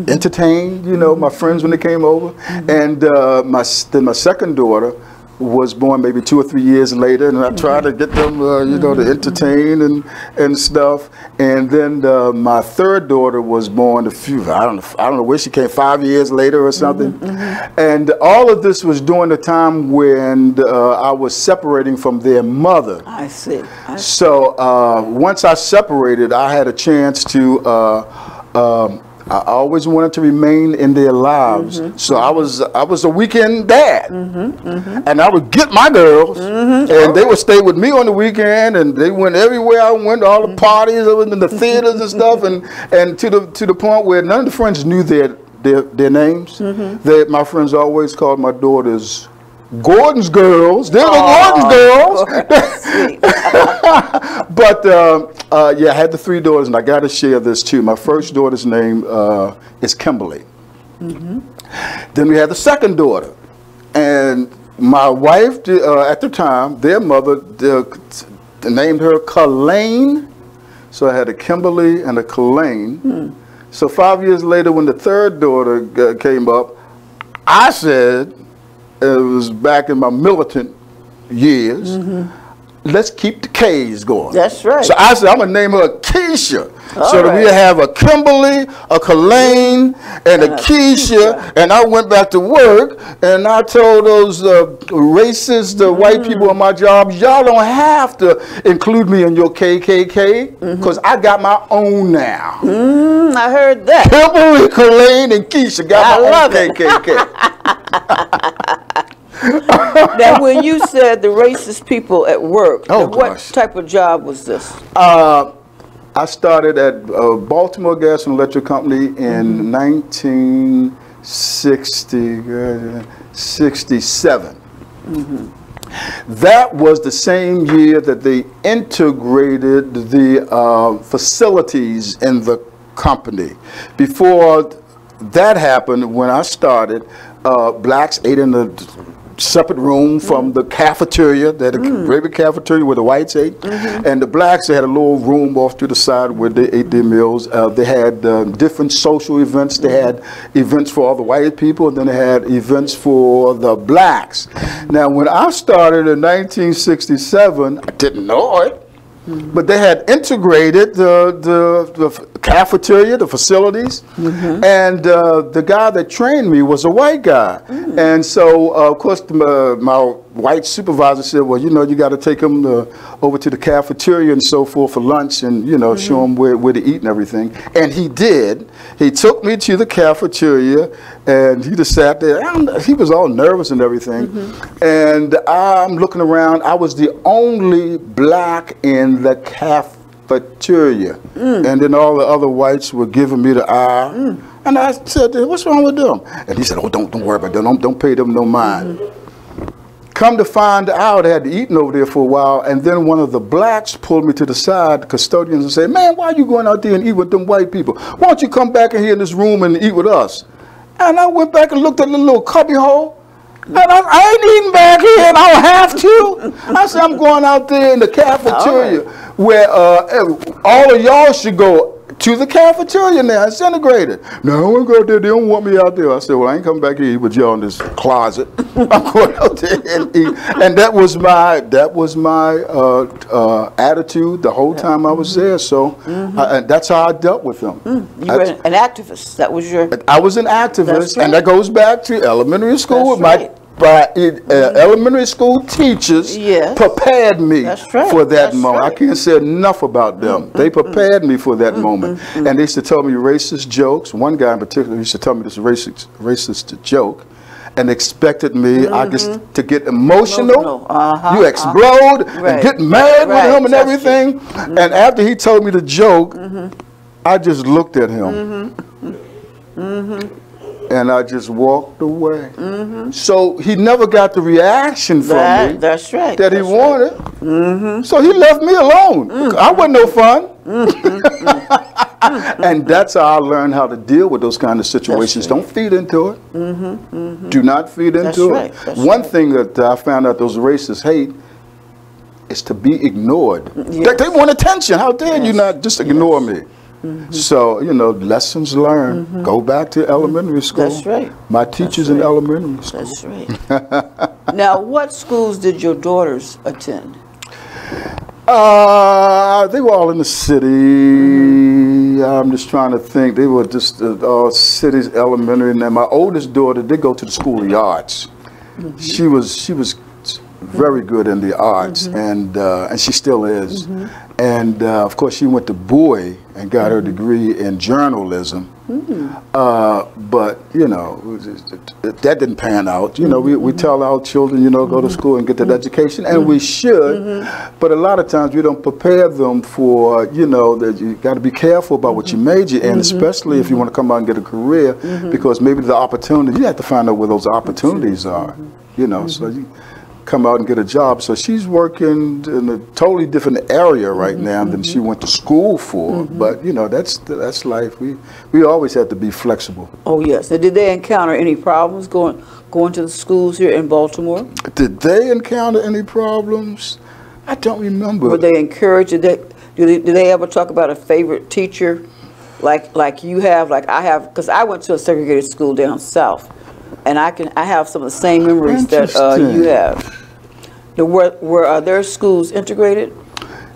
entertain, you know, my friends when they came over. And my second daughter was born maybe 2 or 3 years later, and I tried to get them, you know, to entertain and stuff. And then my third daughter was born I don't know where she came, 5 years later or something. And all of this was during the time when I was separating from their mother. I see. So once I separated, I had a chance to. I always wanted to remain in their lives, so I was a weekend dad, and I would get my girls, and they would stay with me on the weekend, and they went everywhere I went, all the parties, I was in the theaters and stuff, and to the point where none of the friends knew their names. My friends always called my daughters Gordon's girls. They're the Gordon's girls. But yeah, I had the 3 daughters, and I got to share this too. My first daughter's name is Kimberly. Then we had the second daughter, and my wife at the time, their mother named her Kalaine. So I had a Kimberly and a Kalaine. So 5 years later, when the third daughter came up, I said, it was back in my militant years, let's keep the K's going. That's right. So I said, I'm going to name her Keisha. So that we have a Kimberly, a Kalaine, and a Keisha. And I went back to work, and I told those racist white people on my job, y'all don't have to include me in your KKK, because I got my own now. I heard that. Kimberly, Kalaine, and Keisha got my own KKK. Now, when you said the racist people at work, what type of job was this? I started at Baltimore Gas and Electric Company in 1967. That was the same year that they integrated the facilities in the company. Before that happened, when I started, blacks ate in the separate room from the cafeteria. They had a very big cafeteria where the whites ate, and the blacks, they had a little room off to the side where they ate their meals. They had different social events. They had events for all the white people, and then they had events for the blacks. Now, when I started in 1967, I didn't know it, but they had integrated the cafeteria, the facilities, and the guy that trained me was a white guy. And so, of course, my white supervisor said, well, you know, you got to take them over to the cafeteria and so forth for lunch and, you know, show them where to eat and everything. And he did. He took me to the cafeteria, and he just sat there. He was all nervous and everything. And I'm looking around. I was the only black in the cafeteria. And then all the other whites were giving me the eye. And I said, what's wrong with them? And he said, oh, don't worry about them. Don't pay them no mind. Come to find out, I had eaten over there for a while, and then one of the blacks pulled me to the side, the custodians, and said, man, why are you going out there and eat with them white people? Why don't you come back in here in this room and eat with us? And I went back and looked at the little cubby hole, and I ain't eating back here, and I don't have to. I said, I'm going out there in the cafeteria where all of y'all should go to the cafeteria now. It's integrated. No, I want to go out there. They don't want me out there. I said, well, I ain't coming back here with y'all in this closet. I'm going out there and eat. And that was my attitude the whole time I was there. So and that's how I dealt with them. You were an activist. That was your... I was an activist, and that goes back to elementary school with my elementary school teachers prepared me for that moment. I can't say enough about them. They prepared me for that moment. And they used to tell me racist jokes. One guy in particular used to tell me this racist joke and expected me, I guess, to get emotional. You explode and get mad with him and everything. And after he told me the joke, I just looked at him. And I just walked away. So he never got the reaction from me that he wanted. So he left me alone. I wasn't no fun. And that's how I learned how to deal with those kind of situations. Don't feed into it. Do not feed into it. One thing that I found out those racists hate is to be ignored. They want attention. How dare you not just ignore me? So, you know, lessons learned. Go back to elementary school. That's right. My teachers in elementary school. That's right. Now, what schools did your daughters attend? They were all in the city. I'm just trying to think. They were just cities, elementary. And then my oldest daughter did go to the School of the Arts. She was very good in the arts, and she still is. And of course, she went to Bowie and got her degree in journalism. But you know, that didn't pan out. You know, we tell our children, you know, go to school and get that education, and we should. But a lot of times we don't prepare them for, you know, that you got to be careful about what you major in, especially if you want to come out and get a career, because maybe the opportunity, you have to find out where those opportunities are. You know, so you come out and get a job. So she's working in a totally different area right now than she went to school for. But you know, that's life. We always have to be flexible. Oh yes. And did they encounter any problems going to the schools here in Baltimore? Did they encounter any problems? I don't remember. Were they encouraged? Did they ever talk about a favorite teacher, like you have, like I have? Because I went to a segregated school down south, and I have some of the same memories that you have. Were their schools integrated?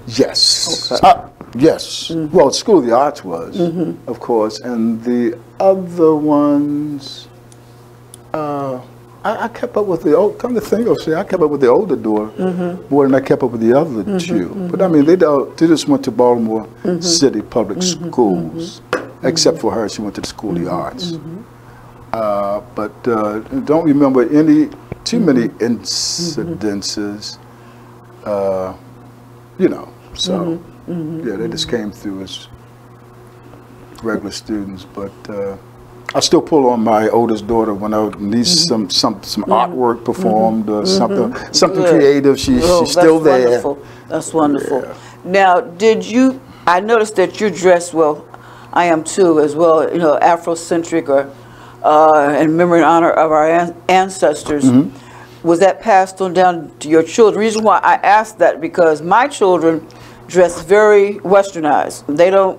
Yes. Okay. Yes. Well, School of the Arts was, of course, and the other ones, I kept up with the old. Come to think of it, I kept up with the older daughter more than I kept up with the other two. But I mean, they just went to Baltimore City public schools, except for her. She went to the School of the Arts. But don't remember too many incidences, you know, so yeah, they just came through as regular students. But I still pull on my oldest daughter when I need some artwork performed or something creative. She's still there. Wonderful. That's wonderful. Yeah. Now, I noticed that you dress well. I am too, as well, you know, Afrocentric or in memory and honor of our ancestors. Was that passed on down to your children? The reason why I asked that, because my children dress very westernized. They don't.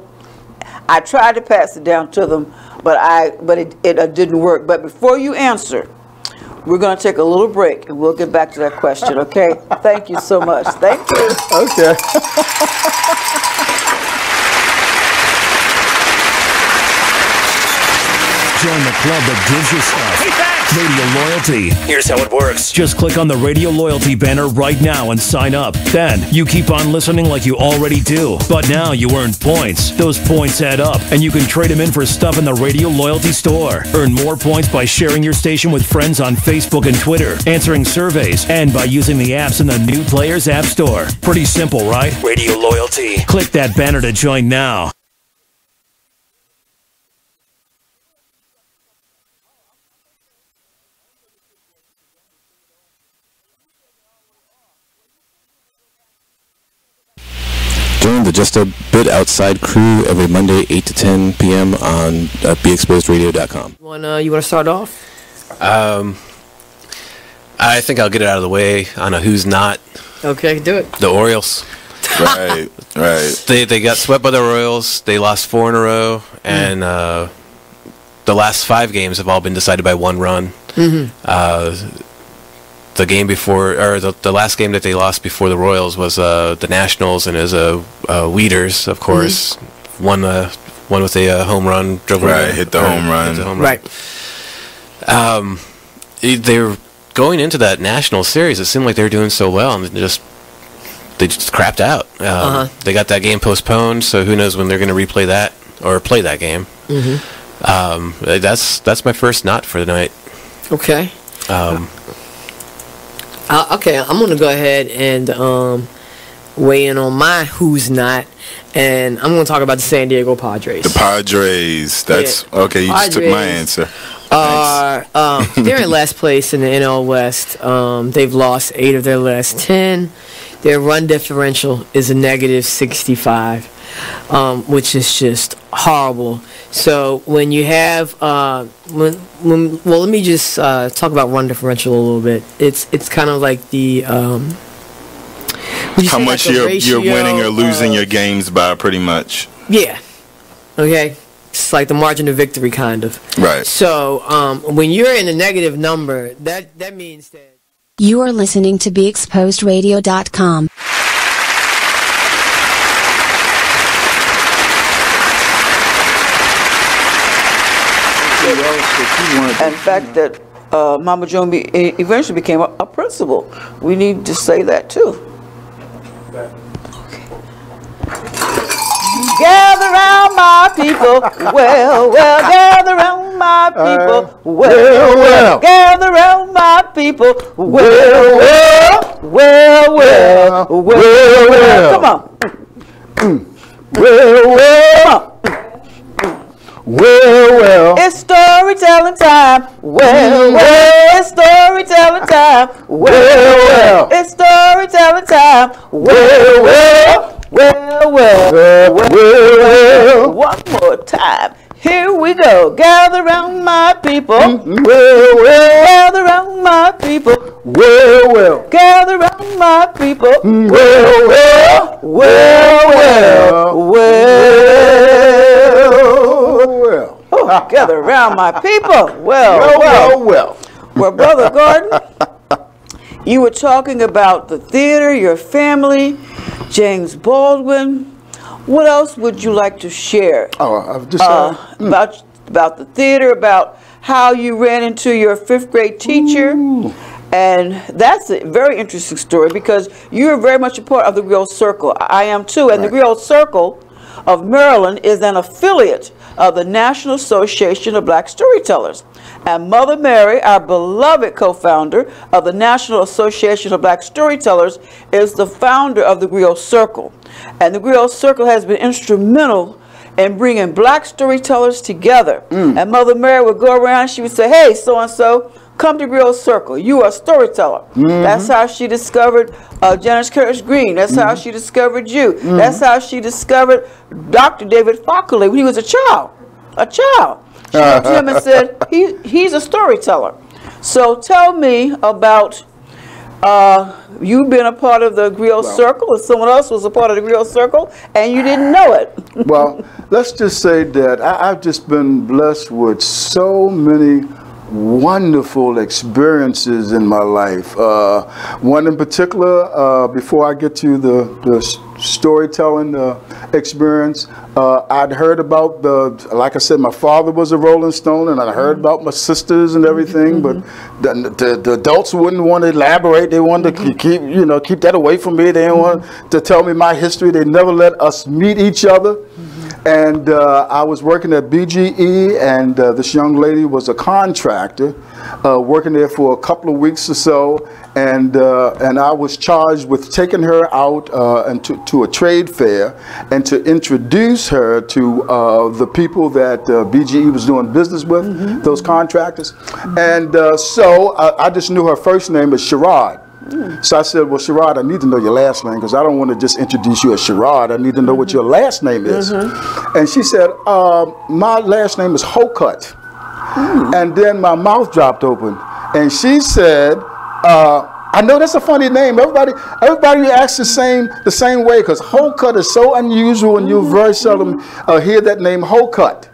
I tried to pass it down to them, but it didn't work. But before you answer, we're going to take a little break, and we'll get back to that question. Okay? Thank you so much. Thank you. Okay. Join the club that gives you stuff. Radio Loyalty. Here's how it works. Just click on the Radio Loyalty banner right now and sign up. Then you keep on listening like you already do. But now you earn points. Those points add up, and you can trade them in for stuff in the Radio Loyalty store. Earn more points by sharing your station with friends on Facebook and Twitter, answering surveys, and by using the apps in the New Players App Store. Pretty simple, right? Radio Loyalty. Click that banner to join now. Join the Just a Bit Outside crew every Monday, 8 to 10 p.m. on BeExposedRadio.com. You want to start off? I think I'll get it out of the way on a who's not. Okay, do it. The Orioles. Right. They got swept by the Royals. They lost 4 in a row, and the last 5 games have all been decided by 1 run. The game before, or the last game that they lost before the Royals was the Nationals, and it was Weeders, of course, one with a home run, hit the home run. Right. They were going into that National series. It seemed like they were doing so well, and they just crapped out. They got that game postponed, so who knows when they're going to replay that or play that game. That's my first not for the night. Okay. Okay, I'm going to go ahead and weigh in on my who's not, and I'm going to talk about the San Diego Padres. The Padres. That's okay. You Padres just took my answer. They're in last place in the NL West. They've lost 8 of their last 10. Their run differential is a negative 65, which is just horrible. So when you have well, let me just talk about run differential a little bit. It's kind of like the how much you're winning or losing your games by, pretty much. Yeah. Okay. It's like the margin of victory, kind of. Right. So when you're in a negative number, that means that You are listening to BeExposedRadio.com. And fact that Mama Joan eventually became a principal. We need to say that too. Gather round my people, well, gather round my people, well, gather round my people, well, come on. Well, it's storytelling time. Well, it's storytelling time. Well, it's storytelling time. Well. One more time. Here we go. Gather round my people. Gather round my people. Gather round my people. Gather round my people. Well, Brother Gordon, you were talking about the theater, your family, James Baldwin. What else would you like to share? I've just about the theater, about how you ran into your 5th grade teacher. And that's a very interesting story because you're very much a part of the Griot Circle. I am too. And the Griot Circle of Maryland is an affiliate of the National Association of Black Storytellers. And Mother Mary, our beloved co-founder of the National Association of Black Storytellers, is the founder of the Griot Circle. And the Griot Circle has been instrumental in bringing black storytellers together. And Mother Mary would go around, she would say, hey, so-and-so, come to Griot Circle. You are a storyteller. That's how she discovered Janice Curtis Green. That's how she discovered you. That's how she discovered Dr. David Fakulé when he was a child. She went to him and said, he's a storyteller. So tell me about you being a part of the Griot Circle, or someone else was a part of the Griot Circle, and you didn't know it. Well, let's just say that I've just been blessed with so many wonderful experiences in my life. One in particular, before I get to the storytelling experience, I'd heard about like I said, my father was a Rolling Stone, and I heard about my sisters and everything, but the adults wouldn't want to elaborate. They wanted to keep that away from me. They didn't want to tell me my history. They never let us meet each other. And I was working at BGE, and this young lady was a contractor, working there for a couple of weeks or so, and I was charged with taking her out and to a trade fair and to introduce her to the people that BGE was doing business with, those contractors. And so I just knew her first name is Sherrod. So I said, well, Sherrod, I need to know your last name because I don't want to just introduce you as Sherrod. I need to know what your last name is. And she said, my last name is Hokut. And then my mouth dropped open. And she said, I know that's a funny name. Everybody acts the same way because Hokut is so unusual, and you very seldom hear that name Hokut.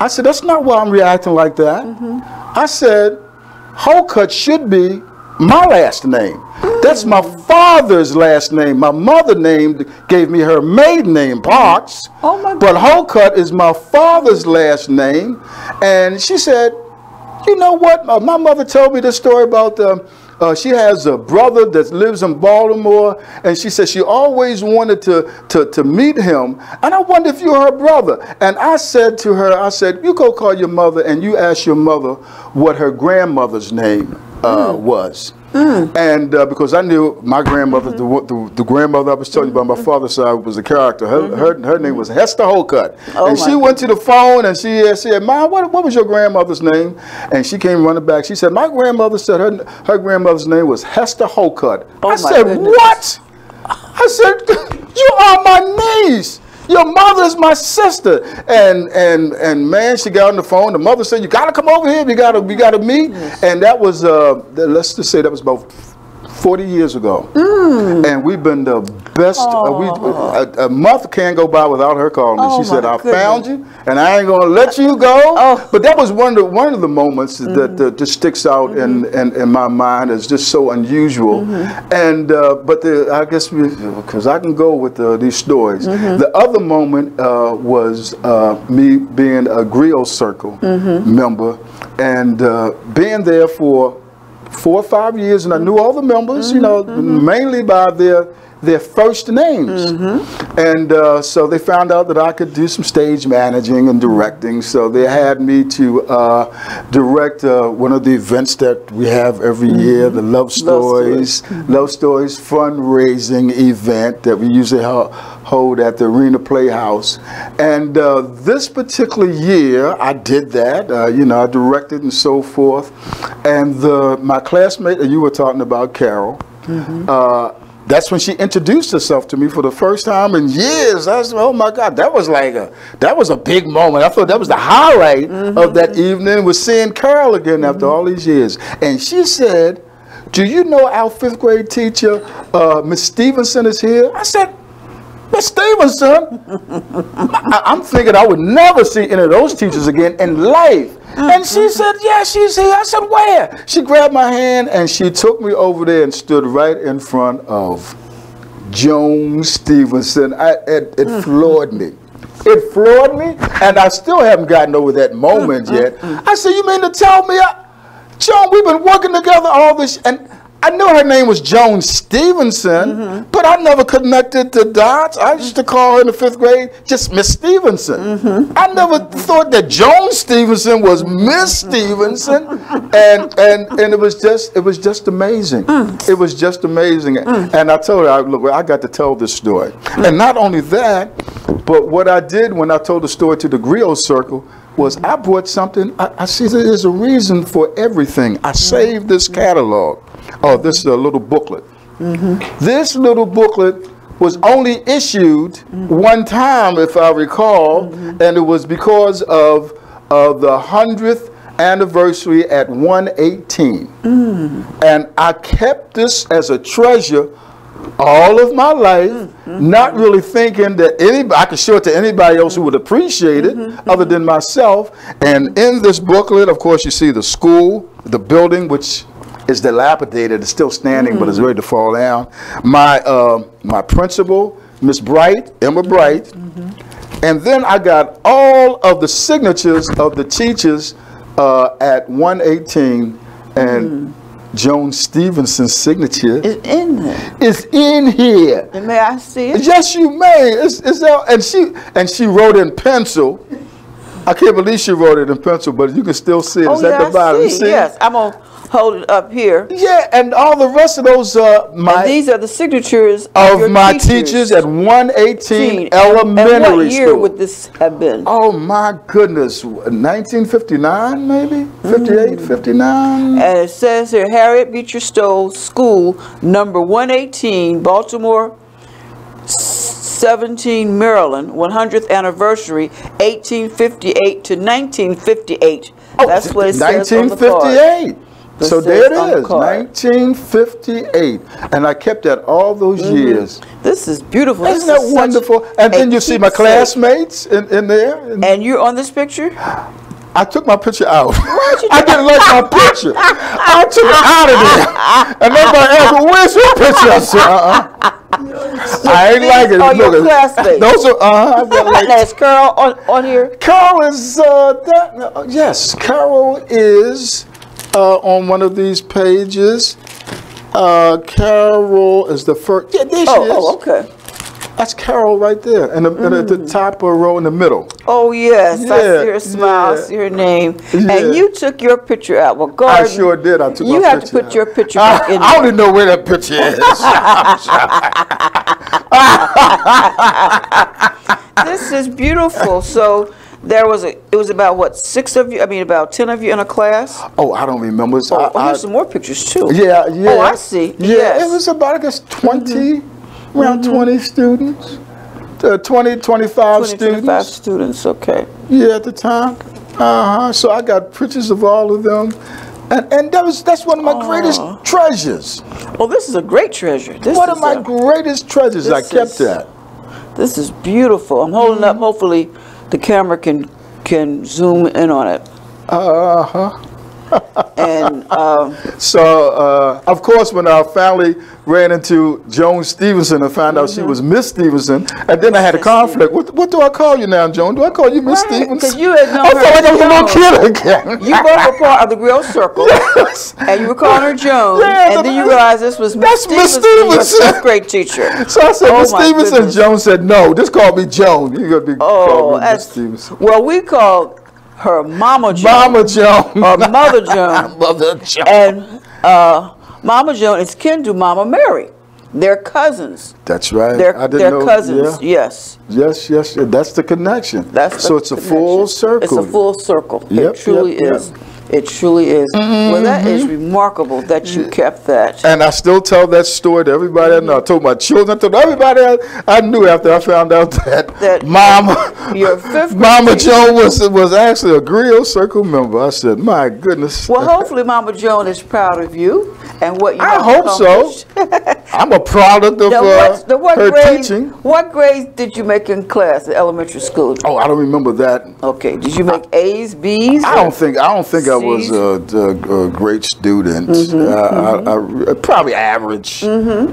I said, that's not why I'm reacting like that. I said, Hokut should be my last name. That's my father's last name. My mother gave me her maiden name, Parks. But Hokut is my father's last name. And she said, you know what? My mother told me this story about she has a brother that lives in Baltimore, and she said she always wanted to meet him, and I wonder if you're her brother. And I said to her, I said, you go call your mother and you ask your mother what her grandmother's name was. And because I knew my grandmother, the grandmother I was telling you about, my father's side was a character. Her name was Hester Hokut. And she went to the phone and she said, Mom, what was your grandmother's name? And she came running back. She said, my grandmother said her grandmother's name was Hester Hokut. I said, what? I said, you are my niece. Your mother's my sister. And man, she got on the phone. The mother said, you got to come over here. We got to meet. And that was, let's just say that was about 40 years ago. And we've been the best. A month can't go by without her calling me. She said, I found you, and I ain't going to let you go. But that was one of the moments that just sticks out in my mind as just so unusual. And but I guess because I can go with these stories. The other moment was me being a Griot Circle member and being there for 4 or 5 years, and I knew all the members, you know, mainly by their first names. And so they found out that I could do some stage managing and directing, so they had me to direct one of the events that we have every year, the Love Stories fundraising event that we usually hold at the Arena Playhouse. And this particular year I did that, you know, I directed and so forth. And my classmate that you were talking about, Carol, that's when she introduced herself to me for the first time in years. I said, oh my God, that was a big moment. I thought that was the highlight of that evening, was seeing Carol again after all these years. And she said, do you know our 5th grade teacher, Miss Stevenson, is here? I said, Miss Stevenson? I'm thinking I would never see any of those teachers again in life. And she said, yeah, she's here. I said, where? She grabbed my hand and she took me over there and stood right in front of Joan Stevenson. It floored me. It floored me, and I still haven't gotten over that moment yet. I said, you mean to tell me, Joan, we've been working together all this, and I knew her name was Joan Stevenson, but I never connected the dots. I used to call her in the 5th grade just Miss Stevenson. I never thought that Joan Stevenson was Miss Stevenson, and it was just amazing. It was just amazing. And I told her, look, I got to tell this story. And not only that, but what I did when I told the story to the Griot Circle was I brought something. I see that there's a reason for everything. I saved this catalog. Oh, this is a little booklet. This little booklet was only issued one time, if I recall, and it was because of the 100th anniversary at 118. And I kept this as a treasure all of my life, not really thinking that I could show it to anybody else who would appreciate it other than myself. And in this booklet, of course, you see the school, the building, which is dilapidated. It's still standing, but it's ready to fall down. My principal, Miss Bright, Emma Bright. And then I got all of the signatures of the teachers at 118, and Joan Stevenson's signature is in there. It's in here. And may I see it? Yes, you may. It's there, and she wrote in pencil. I can't believe she wrote it in pencil, but you can still see it. Oh, it's at the bottom. I see. Yes, I'm gonna hold it up here. Yeah, and all the rest of those and these are the signatures of my teachers at 118 elementary and what year school. would this have been? Oh my goodness, 1959 maybe? 58, 59? And it says here, Harriet Beecher Stowe School, number 118, Baltimore 17, Maryland, 100th anniversary, 1858 to 1958. That's what it says on the card. 1958. So there it is, 1958. And I kept that all those years. This is beautiful. Isn't that wonderful? And then you see my classmates in there. And you're on this picture? I took my picture out. I didn't like my picture. I took it out of there. And everybody asked, well, where's your picture? I said, I ain't like it. Are your classmates? Those are, is Carol on here? Carol is, yes, Carol is on one of these pages. Carol is the first. Yeah, there she is. Oh, okay. That's Carol right there, and at the top row in the middle. Oh yes, I see her smile, I see her name, and you took your picture out. Well, Gordon, I sure did. I took. You have to put your picture back in. I don't even know where that picture is. This is beautiful. So it was about what, 6 of you? I mean, about 10 of you in a class. Oh, I don't remember. So here's some more pictures too. Yeah. Oh, I see. Yeah, yes. It was about, I guess, 20. Around 20 students, 25 students. 25 students, okay. Yeah, at the time. So I got pictures of all of them. And that's one of my greatest treasures. Well, this is a great treasure. This one of my greatest treasures. I kept that. This is beautiful. I'm holding up. Hopefully, the camera can zoom in on it. And so, of course, when our family ran into Joan Stevenson and found out she was Miss Stevenson, and then I had a conflict. What do I call you now, Joan? Do I call you Miss Stevenson? Because you had known I felt like I was a little kid again. You both were part of the Grill Circle, and you were calling her Joan, and then you realized this was Miss Stevenson, your fifth grade teacher. So I said, Miss Stevenson. Joan said, no, just call me Joan. You're going to be called me Miss Stevenson. Well, we called her Mama Joan. Mama Joan. Or Mother Joan. Mother Joan. And Mama Joan is kin to Mama Mary. They're cousins. That's right. They're cousins. Yeah. Yes. That's the connection. So it's a full circle. It's a full circle. It truly is. It truly is. Well, that is remarkable that you kept that. And I still tell that story to everybody I know. I told my children, I told everybody I knew after I found out that Mama Joan was actually a Grill Circle member. I said, my goodness. Well, hopefully Mama Joan is proud of you and what you have accomplished. I hope so. I'm a product of her teaching. What grades did you make in class at elementary school? Oh, I don't remember that. Okay. Did you make A's, B's? I don't think I was a great student. Probably average.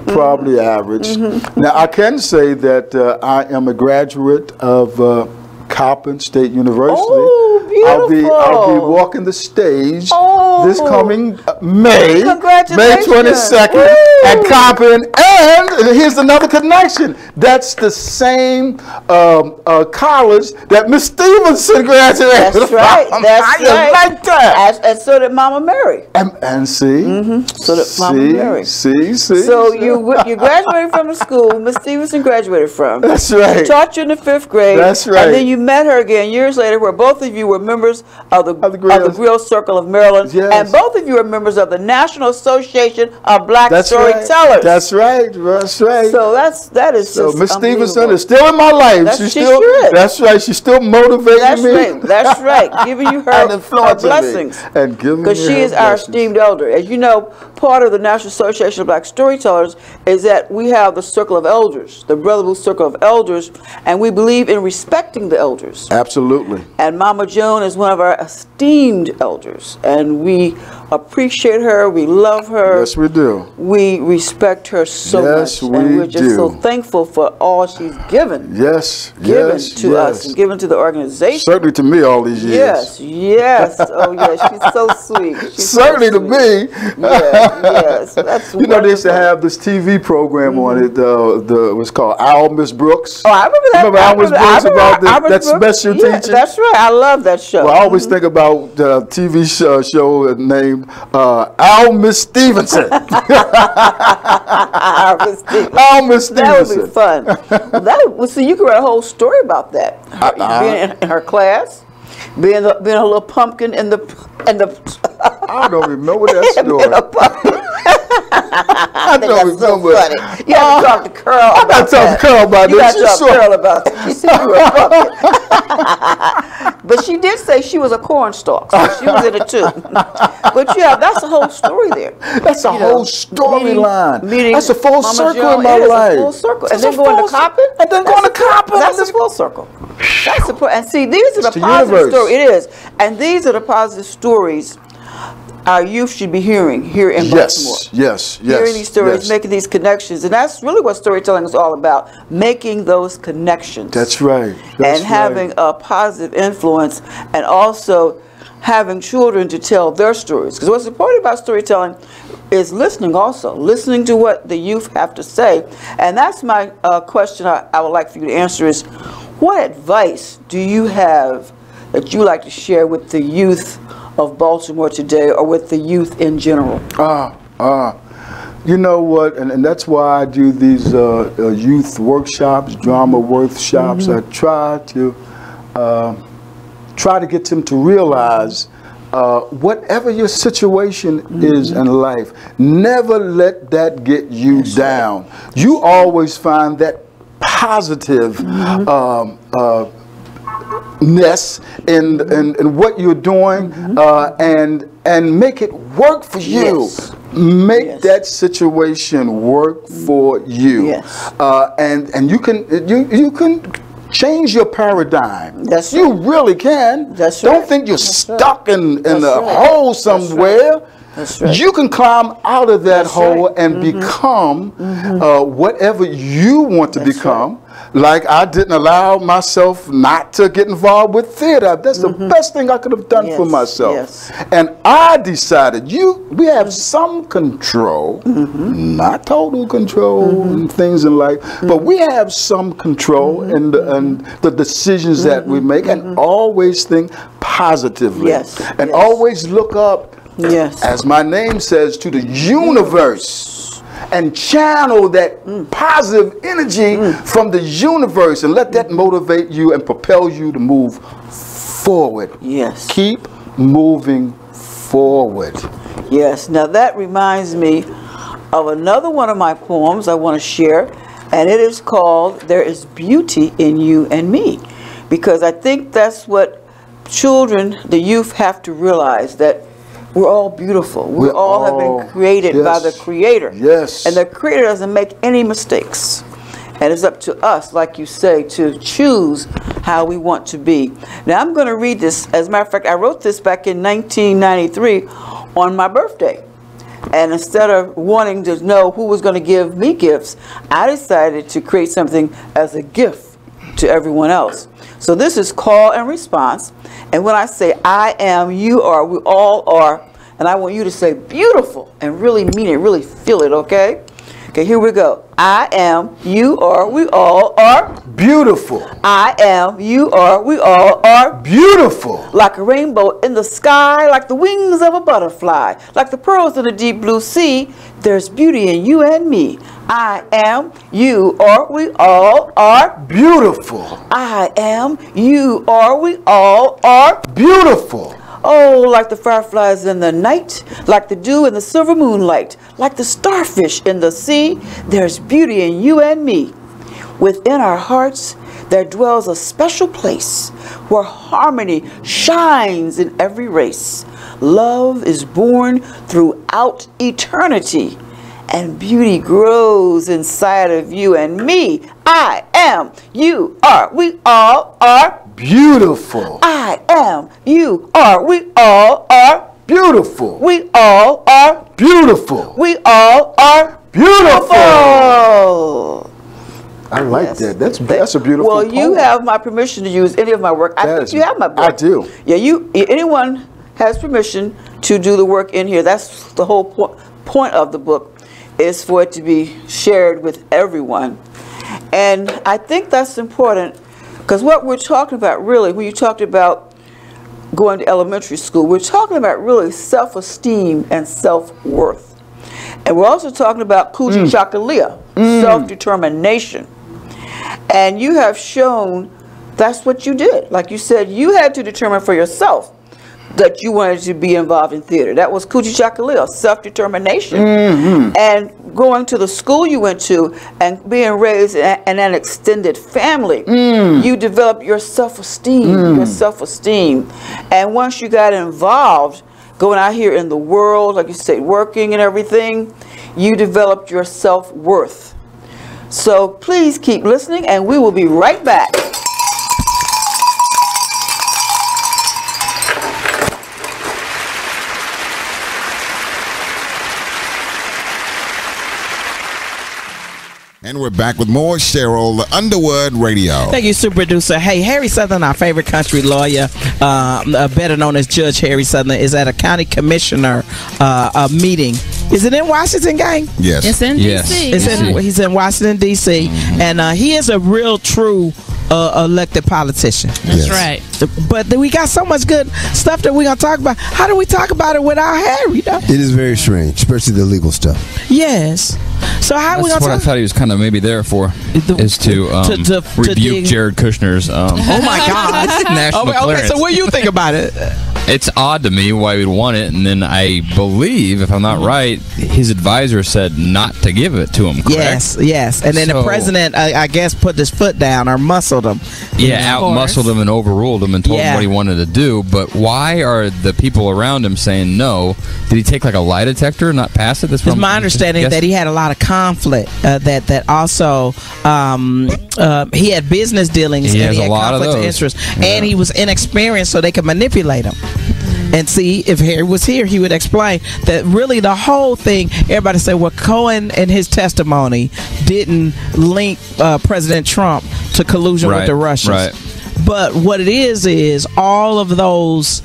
Probably average. Now, I can say that I am a graduate of Coppin State University. Oh, beautiful. I'll be walking the stage this coming May 22nd at Coppin. And here's another connection. That's the same college that Miss Stevenson graduated. That's right. That's I like that. And so did Mama Mary. And see? So did Mama Mary. See? So you graduated from the school Miss Stevenson graduated from. That's right. She taught you in the 5th grade. That's right. And then you met her again years later, where both of you were members of the Grill Circle of Maryland, and both of you are members of the National Association of Black Storytellers. That's right. That's right. So that is so just Miss Stevenson is still in my life. That's right. She's still motivating me. That's right. Giving you her blessings. And giving me because she is our esteemed elder. As you know, part of the National Association of Black Storytellers is that we have the Circle of Elders, the Brotherhood Circle of Elders, and we believe in respecting the elders. Absolutely. And Mama Joan is one of our esteemed elders, and we appreciate her. We love her. Yes, we do. We respect her so much, and we're just so thankful for all she's given. Given to us and given to the organization. Certainly to me all these years. Yes. Oh, yes. She's so sweet. Certainly to me. Yes. That's you know, they used to have this TV program on it. It was called Owl Miss Brooks. Oh, I remember that. Remember Owl Miss Brooks about that special teacher? That's right. I love that show. Well, I always think about the TV show named Owl Miss Stevenson. Owl Miss Stevenson. That would be fun. So you could write a whole story about that. Being in her class, being a little pumpkin in the. I don't remember that story. I don't remember. Funny. You have to talk to Curl. I got to talk to Curl about this. You got to talk to Curl about that. She said you were a pumpkin. But she did say she was a cornstalk, so she was in it too. But yeah, that's a whole story there. That's a whole storyline. That's a full circle Joan in my life. A full circle. And then going to Coppin? And then going to Coppin. That's a full circle. That's the and see, these are the positive stories. It is. And these are the positive stories our youth should be hearing here in Baltimore. Yes. Hearing these stories, making these connections. And that's really what storytelling is all about, making those connections. That's right. And having a positive influence, and also having children to tell their stories. Because what's important about storytelling is listening also, listening to what the youth have to say. And that's my question I would like for you to answer is, what advice do you have that you like to share with the youth of Baltimore today, or with the youth in general? You know what, and that's why I do these youth workshops, drama workshops. I try to get them to realize whatever your situation is in life, never let that get you down. You always find that positive in what you're doing, and make it work for you. Yes. Make that situation work for you. Yes. And you can change your paradigm. That's you right. really can. That's Don't right. think you're That's stuck in That's a right. hole somewhere. That's right. You can climb out of that That's hole right. and become whatever you want to become. Like I didn't allow myself not to get involved with theater. That's the best thing I could have done for myself. Yes. And I decided we have some control, not total control and things in life, but we have some control in the decisions that we make, and always think positively. Yes. And always look up, as my name says, to the universe. And channel that positive energy from the universe, and let that motivate you and propel you to move forward. Yes. Keep moving forward. Yes. Now that reminds me of another one of my poems I want to share, and it is called "There is Beauty in You and Me," because I think that's what children, the youth, have to realize, that we're all beautiful. We all have been created by the Creator. Yes. And the Creator doesn't make any mistakes. And it's up to us, like you say, to choose how we want to be. Now, I'm going to read this. As a matter of fact, I wrote this back in 1993 on my birthday. And instead of wanting to know who was going to give me gifts, I decided to create something as a gift to everyone else. So this is call and response. And when I say I am, you are, we all are, and I want you to say beautiful and really mean it, really feel it, okay? Okay, here we go. I am, you are, we all are beautiful. I am, you are, we all are beautiful. Like a rainbow in the sky, like the wings of a butterfly, like the pearls in the deep blue sea, there's beauty in you and me. I am, you are, we all are beautiful. I am, you are, we all are beautiful. Oh, like the fireflies in the night, like the dew in the silver moonlight, like the starfish in the sea, there's beauty in you and me. Within our hearts, there dwells a special place where harmony shines in every race. Love is born throughout eternity, and beauty grows inside of you and me. I am, you are, we all are beautiful. I am, you are, we all are beautiful. We all are beautiful. We all are beautiful. I like that. That's a beautiful Well, poem. you have my permission to use any of my work. I think you have my book. I do. Yeah, anyone has permission to do the work in here. That's the whole point of the book, is for it to be shared with everyone. And I think that's important, because what we're talking about really, when you talked about going to elementary school, we're talking about really self-esteem and self-worth. And we're also talking about Kujichagulia, self-determination. And you have shown that's what you did. Like you said, you had to determine for yourself that you wanted to be involved in theater. That was Kujichagulia, self-determination. And going to the school you went to and being raised in an extended family, you developed your self-esteem, And once you got involved, going out here in the world, like you said, working and everything, you developed your self-worth. So please keep listening, and we will be right back. And we're back with more Cheryl Underwood Radio. Thank you, super producer. Hey, Harry Southern, our favorite country lawyer, better known as Judge Harry Southern, is at a county commissioner meeting. Is it in Washington, gang? Yes. It's in D.C. He's in Washington, D.C. And he is a real, true elected politician. That's right. But we got so much good stuff that we're going to talk about. How do we talk about it without Harry, though? It is very strange, especially the legal stuff. Yes. So how are we going to That's what I thought he was kind of maybe there for, is to rebuke Jared Kushner's oh my God. national clearance. Okay, so what do you think about it? It's odd to me why we'd want it, and then I believe, if I'm not right, his advisor said not to give it to him, correct? Yes. And then the president, I guess, put his foot down or muscled him. Yeah, out-muscled him and overruled him and told him what he wanted to do. But why are the people around him saying no? Did he take like a lie detector and not pass it? It's my understanding that he had a lot of conflict. That also he had business dealings and he had conflict of interest, and he was inexperienced, so they could manipulate him. And see, if Harry was here, he would explain that really the whole thing, everybody said, well, Cohen and his testimony didn't link President Trump to collusion with the Russians. Right. But what it is all of those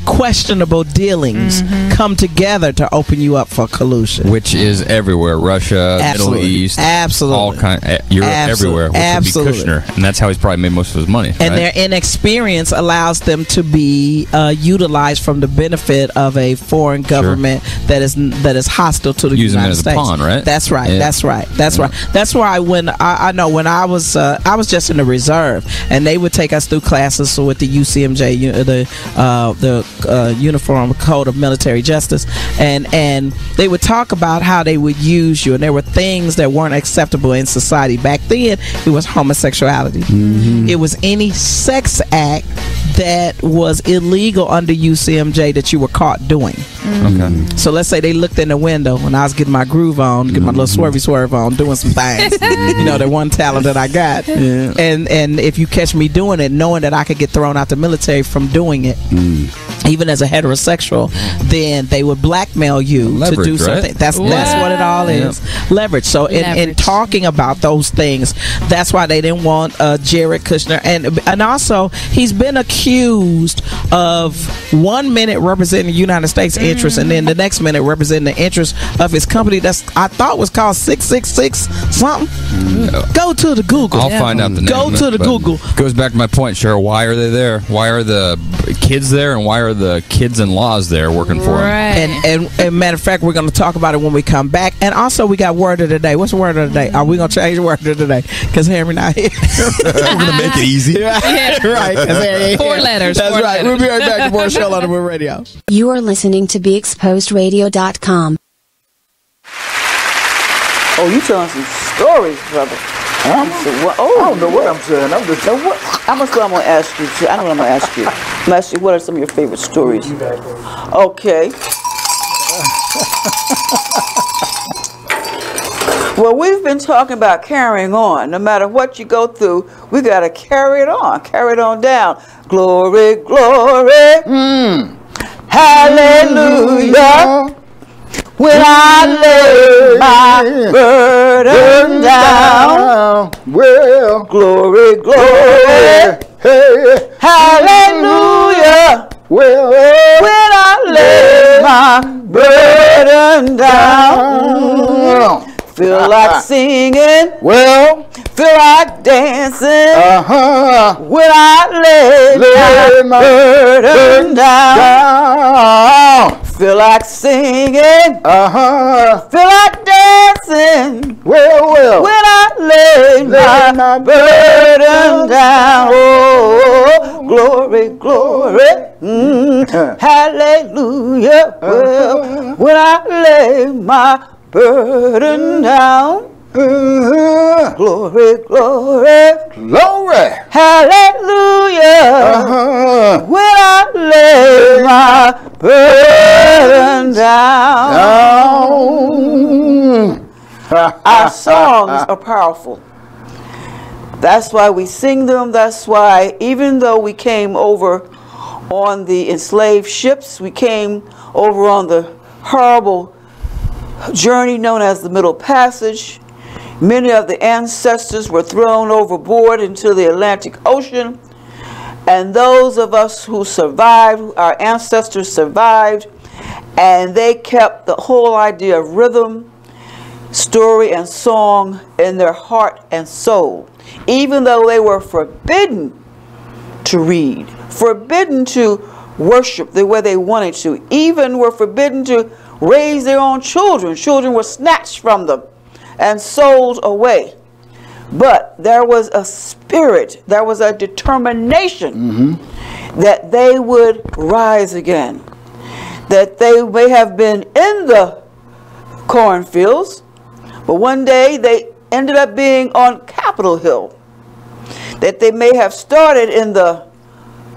questionable dealings come together to open you up for collusion, which is everywhere. Russia, Middle East, all kind, Europe, everywhere. Which would be Kushner, and that's how he's probably made most of his money. And their inexperience allows them to be utilized from the benefit of a foreign government that is hostile to the United States. As a pawn, right? That's right. Yeah. That's right. That's why when I know when I was just in the reserve, and they would take us through classes with the UCMJ, the Uniform Code of Military Justice, and they would talk about how they would use you, and there were things that weren't acceptable in society. Back then, it was homosexuality. It was any sex act that was illegal under UCMJ that you were caught doing. Okay. So let's say they looked in the window when I was getting my groove on, getting my little swerve on, doing some things. The one talent that I got. Yeah. And if you catch me doing it, knowing that I could get thrown out the military from doing it, even as a heterosexual, then they would blackmail you to do something. Right? That's what it all is. Leverage. So in talking about those things, that's why they didn't want Jared Kushner, and also he's been accused of 1 minute representing the United States interest, and then the next minute representing the interest of his company I thought was called 666 something. Go to the Google. I'll find out the name. Go to the Google. Goes back to my point, Cheryl. Why are they there? Why are the kids there, and why are the kids-in-laws there working for him? And matter of fact, we're going to talk about it when we come back. And also, we got word of the day. What's the word of the day? Are we going to change the word of the day? Because Harry not here. We're going to make it easy. Right. 4 letters. That's right. We'll be right back to more show on the Moon Radio. You are listening to BeExposedRadio.com. Oh, you telling some stories, brother. I don't know what I'm saying. I'm just. I'm going to ask you. I know what I'm going to ask you. I'm going to ask you, what are some of your favorite stories? Okay. Well, we've been talking about carrying on. No matter what you go through, we got to carry it on. Carry it on down. Glory, glory. Hallelujah. When I lay my burden down, well, glory, glory, hey, hallelujah. Well, when I lay my burden down, feel like singing, well, feel like dancing, when I lay my burden down. Feel like singing, feel like dancing, well, when I lay my burden down. Oh, glory, glory, hallelujah, well, when I lay my burden down. Glory, glory, glory, hallelujah, when I lay my burden down. Our songs are powerful. That's why we sing them. That's why even though we came over on the enslaved ships, we came over on the horrible journey known as the Middle Passage, many of the ancestors were thrown overboard into the Atlantic Ocean, and those of us who survived, our ancestors survived, and they kept the whole idea of rhythm, story, and song in their heart and soul, even though they were forbidden to read, forbidden to worship the way they wanted to, even were forbidden to raise their own children. Children were snatched from them and sold away. But there was a spirit, there was a determination that they would rise again, that they may have been in the cornfields, but one day they ended up being on Capitol Hill, that they may have started in the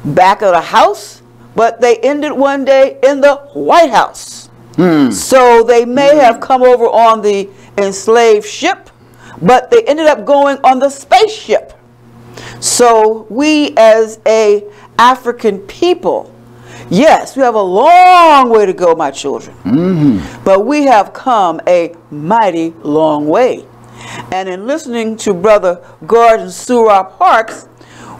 back of the house, but they ended one day in the White House. So they may have come over on the enslaved ship, but they ended up going on the spaceship. So we as a African people, yes, we have a long way to go, my children, but we have come a mighty long way. And in listening to Brother Gordon Surah Parks,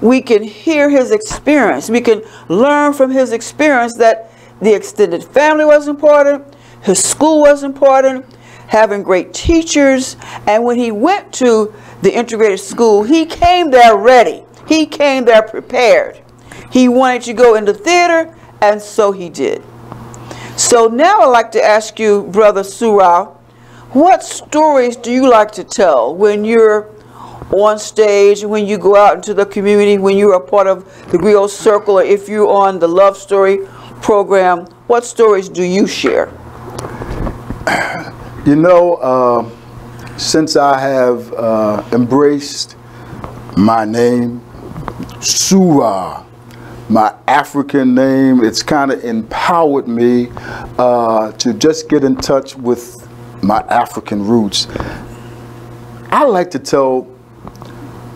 we can hear his experience. We can learn from his experience that the extended family was important, his school was important, having great teachers, and when he went to the integrated school, he came there ready. He came there prepared. He wanted to go into theater, and so he did. So now I'd like to ask you, Brother Surah, what stories do you like to tell when you're on stage, when you go out into the community, when you're a part of the Griot Circle, or if you're on the Love Story program? What stories do you share? You know, since I have embraced my name, Surah, my African name, it's kind of empowered me to just get in touch with my African roots. I like to tell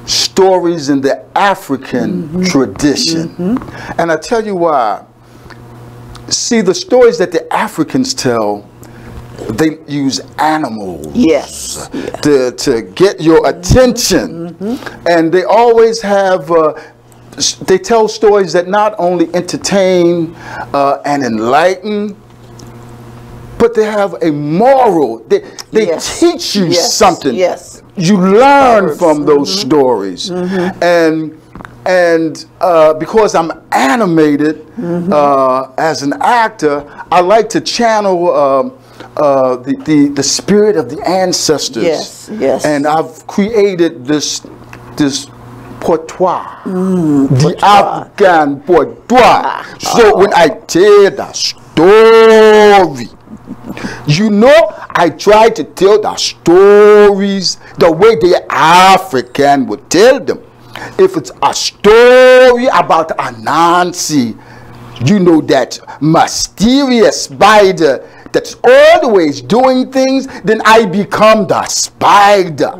stories in the African tradition. And I tell you why. See, the stories that the Africans tell, they use animals to get your attention. And they always have, they tell stories that not only entertain and enlighten, but they have a moral. They teach you something. You learn from those stories. And because I'm animated as an actor, I like to channel the spirit of the ancestors. And I've created this patois, the African patois. So when I tell that story, you know, I try to tell the stories the way the African would tell them. If it's a story about Anansi, you know, that mysterious spider that's always doing things, then I become the spider.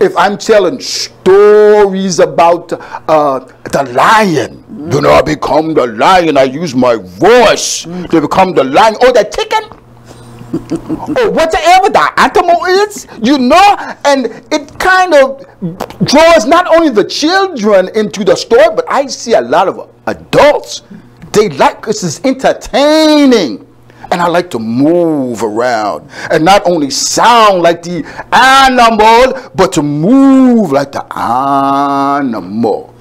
If I'm telling stories about the lion, you know, I become the lion. I use my voice to become the lion. Oh, the chicken? Or whatever the animal is, you know, and it kind of draws not only the children into the story, but I see a lot of adults. They like this, is entertaining. And I like to move around and not only sound like the animal, but to move like the animal.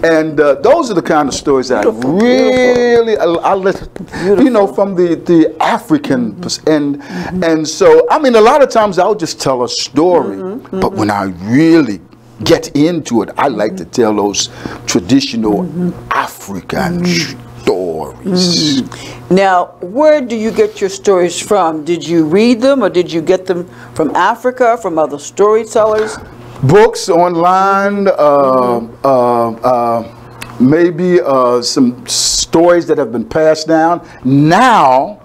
And those are the kind of stories that I really, I listen, you know, from the African, and so, I mean, a lot of times I'll just tell a story, but when I really get into it, I like to tell those traditional African stories. Now, where do you get your stories from? Did you read them, or did you get them from Africa, from other storytellers? Books online, maybe some stories that have been passed down. Now,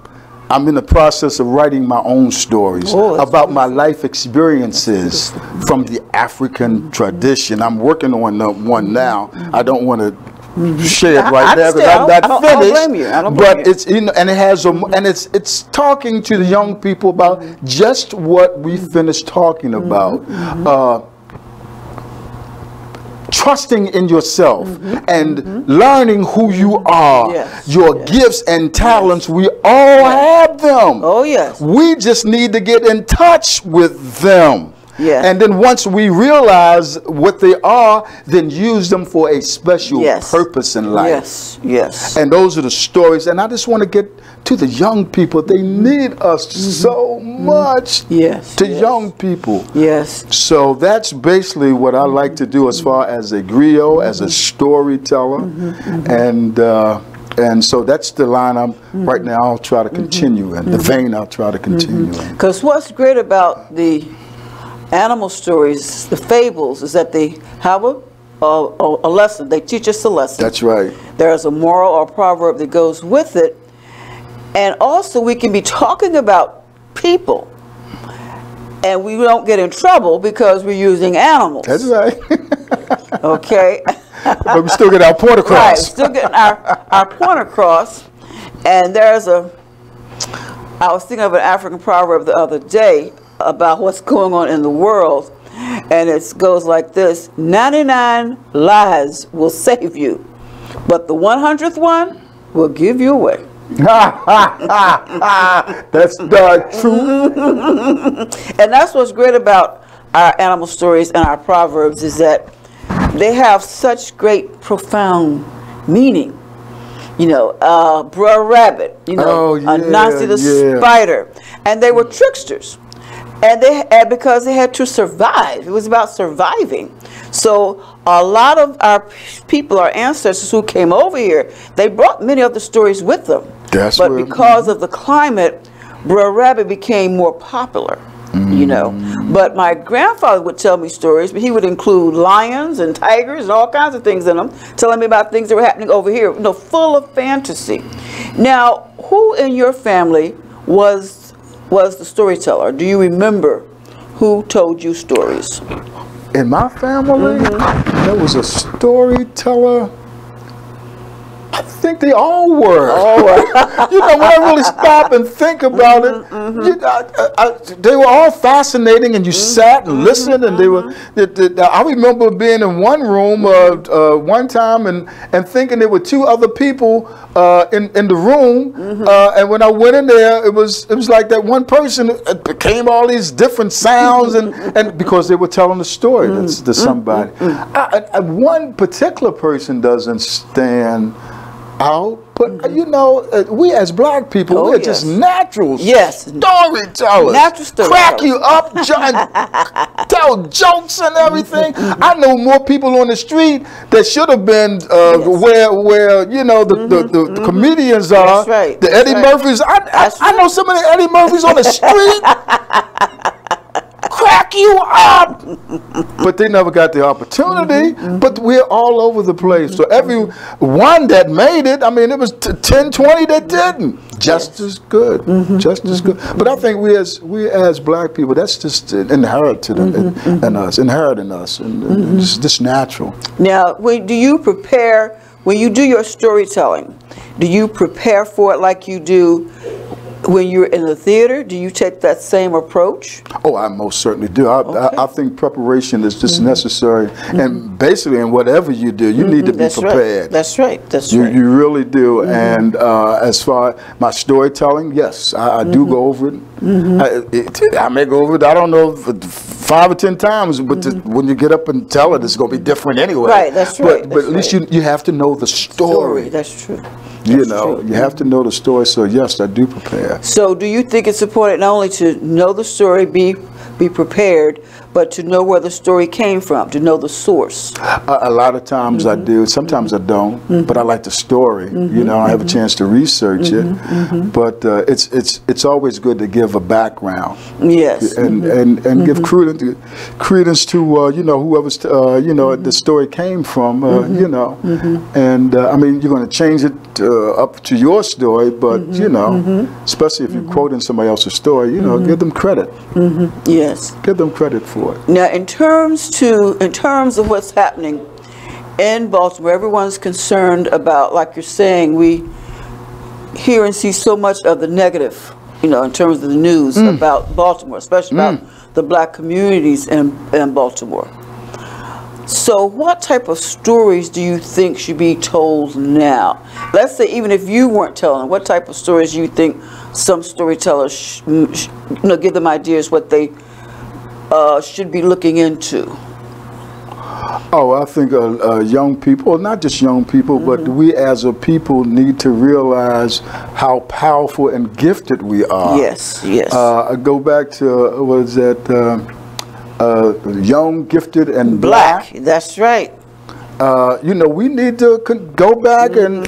I'm in the process of writing my own stories about my life experiences from the African tradition. I'm working on one now. I don't want to share it right there because I'm not finished. I don't blame you. But it's, you know, and it has and it's talking to the young people about just what we finished talking about. Trusting in yourself and learning who you are, your gifts and talents, we all have them. We just need to get in touch with them. Yes. And then once we realize what they are, then use them for a special purpose in life. Yes, yes. And those are the stories. And I just want to get to the young people. They need us so much. Yes. To young people. Yes. So that's basically what I like to do as far as a griot, as a storyteller. And so that's the line I'm right now I'll try to continue in, the vein I'll try to continue in. Because what's great about the animal stories, the fables, is that they have a lesson. They teach us a lesson. That's right. There's a moral or proverb that goes with it. And also we can be talking about people and we don't get in trouble because we're using animals. That's right. Okay. But we still get our point across. Right, still getting our point across. And there's I was thinking of an African proverb the other day about what's going on in the world. And it goes like this: 99 lies will save you, but the 100th one will give you away. That's the truth. And that's what's great about our animal stories and our proverbs, is that they have such great profound meaning. You know, Brer Rabbit, you know, Nancy the Spider, and they were tricksters. And because they had to survive. It was about surviving. So a lot of our people, our ancestors who came over here, they brought many of the stories with them. But because of the climate, Brer Rabbit became more popular. You know, but my grandfather would tell me stories, but he would include lions and tigers and all kinds of things in them, telling me about things that were happening over here, you know, full of fantasy. Now, who in your family was the storyteller? Do you remember who told you stories? In my family, there was a storyteller. I think they all were. You know, when I really stop and think about it, they were all fascinating, and you sat and listened, and they were. I remember being in one room one time and thinking there were two other people in the room, and when I went in there, it was like that one person. It became all these different sounds, and because they were telling a story to somebody. One particular person doesn't stand out, but you know, we as black people, we're just natural storytellers. Natural storytellers. Crack you up, tell jokes and everything. I know more people on the street that should have been where you know the comedians are. That's right. The Eddie Murphys. I know some of the Eddie Murphys on the street. Crack you up, but they never got the opportunity. But we're all over the place. So every one that made it, I mean, it was 10, 20 that didn't. Just as good, just as good. But I think we as black people, that's just inherited in us, inheriting us, and it's just natural. Now, do you prepare when you do your storytelling? Do you prepare for it like you do when you're in the theater? Do you take that same approach? Oh, I most certainly do. I think preparation is just necessary, and basically in whatever you do, you need to be prepared. That's right. That's right. You really do. And as far as my storytelling, yes, I do go over it. I may go over it, I don't know, 5 or 10 times, but when you get up and tell it, it's going to be different anyway. Right, that's right. But at least you have to know the story. That's true. You know, you have to know the story, so yes, I do prepare. So do you think it's important not only to know the story, be prepared, but to know where the story came from, to know the source? A lot of times I do. Sometimes I don't, but I like the story. You know, I have a chance to research it. But it's always good to give a background. Yes. And give credence to you know, whoever's you know, the story came from. You know, and I mean, you're going to change it up to your story, but you know, especially if you're quoting somebody else's story, you know, give them credit. Yes. Give them credit for it. Now, in terms of what's happening in Baltimore, everyone's concerned about, like you're saying, we hear and see so much of the negative, you know, in terms of the news about Baltimore, especially about the black communities in Baltimore. So what type of stories do you think should be told now? Let's say even if you weren't telling, what type of stories do you think some storytellers, you know, give them ideas what they should be looking into? Oh, I think young people, not just young people, but we as a people need to realize how powerful and gifted we are. Yes, yes. Go back to, was that young, gifted, and black? That's right. You know, we need to go back and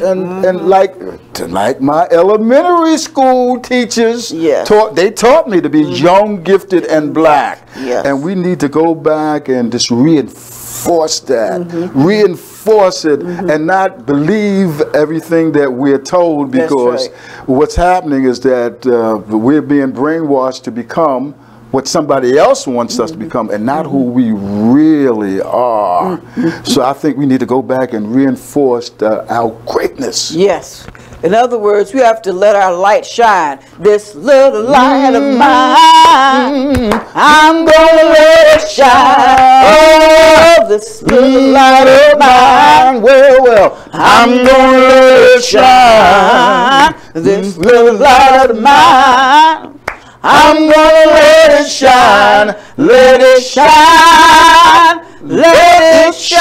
like my elementary school teachers taught me to be young, gifted, and black. Yes. And we need to go back and just reinforce that, reinforce it, and not believe everything that we're told, because what's happening is that we're being brainwashed to become what somebody else wants us to become, and not who we really are. So I think we need to go back and reinforce our greatness. Yes. In other words, we have to let our light shine. This little light of mine, I'm gonna let it shine. Oh, this little light of mine, well, I'm gonna let it shine. This little light of mine, I'm gonna let it shine, let it shine, let it shine,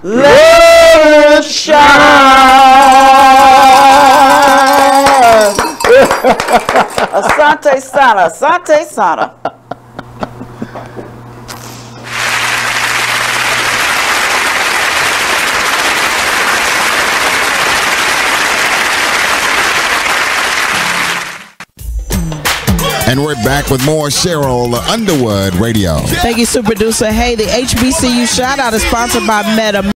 let it shine. Asante Sana, Asante Sana. And we're back with more Cheryl Underwood Radio. Thank you, Super Producer. Hey, the HBCU shout out is sponsored by Meta.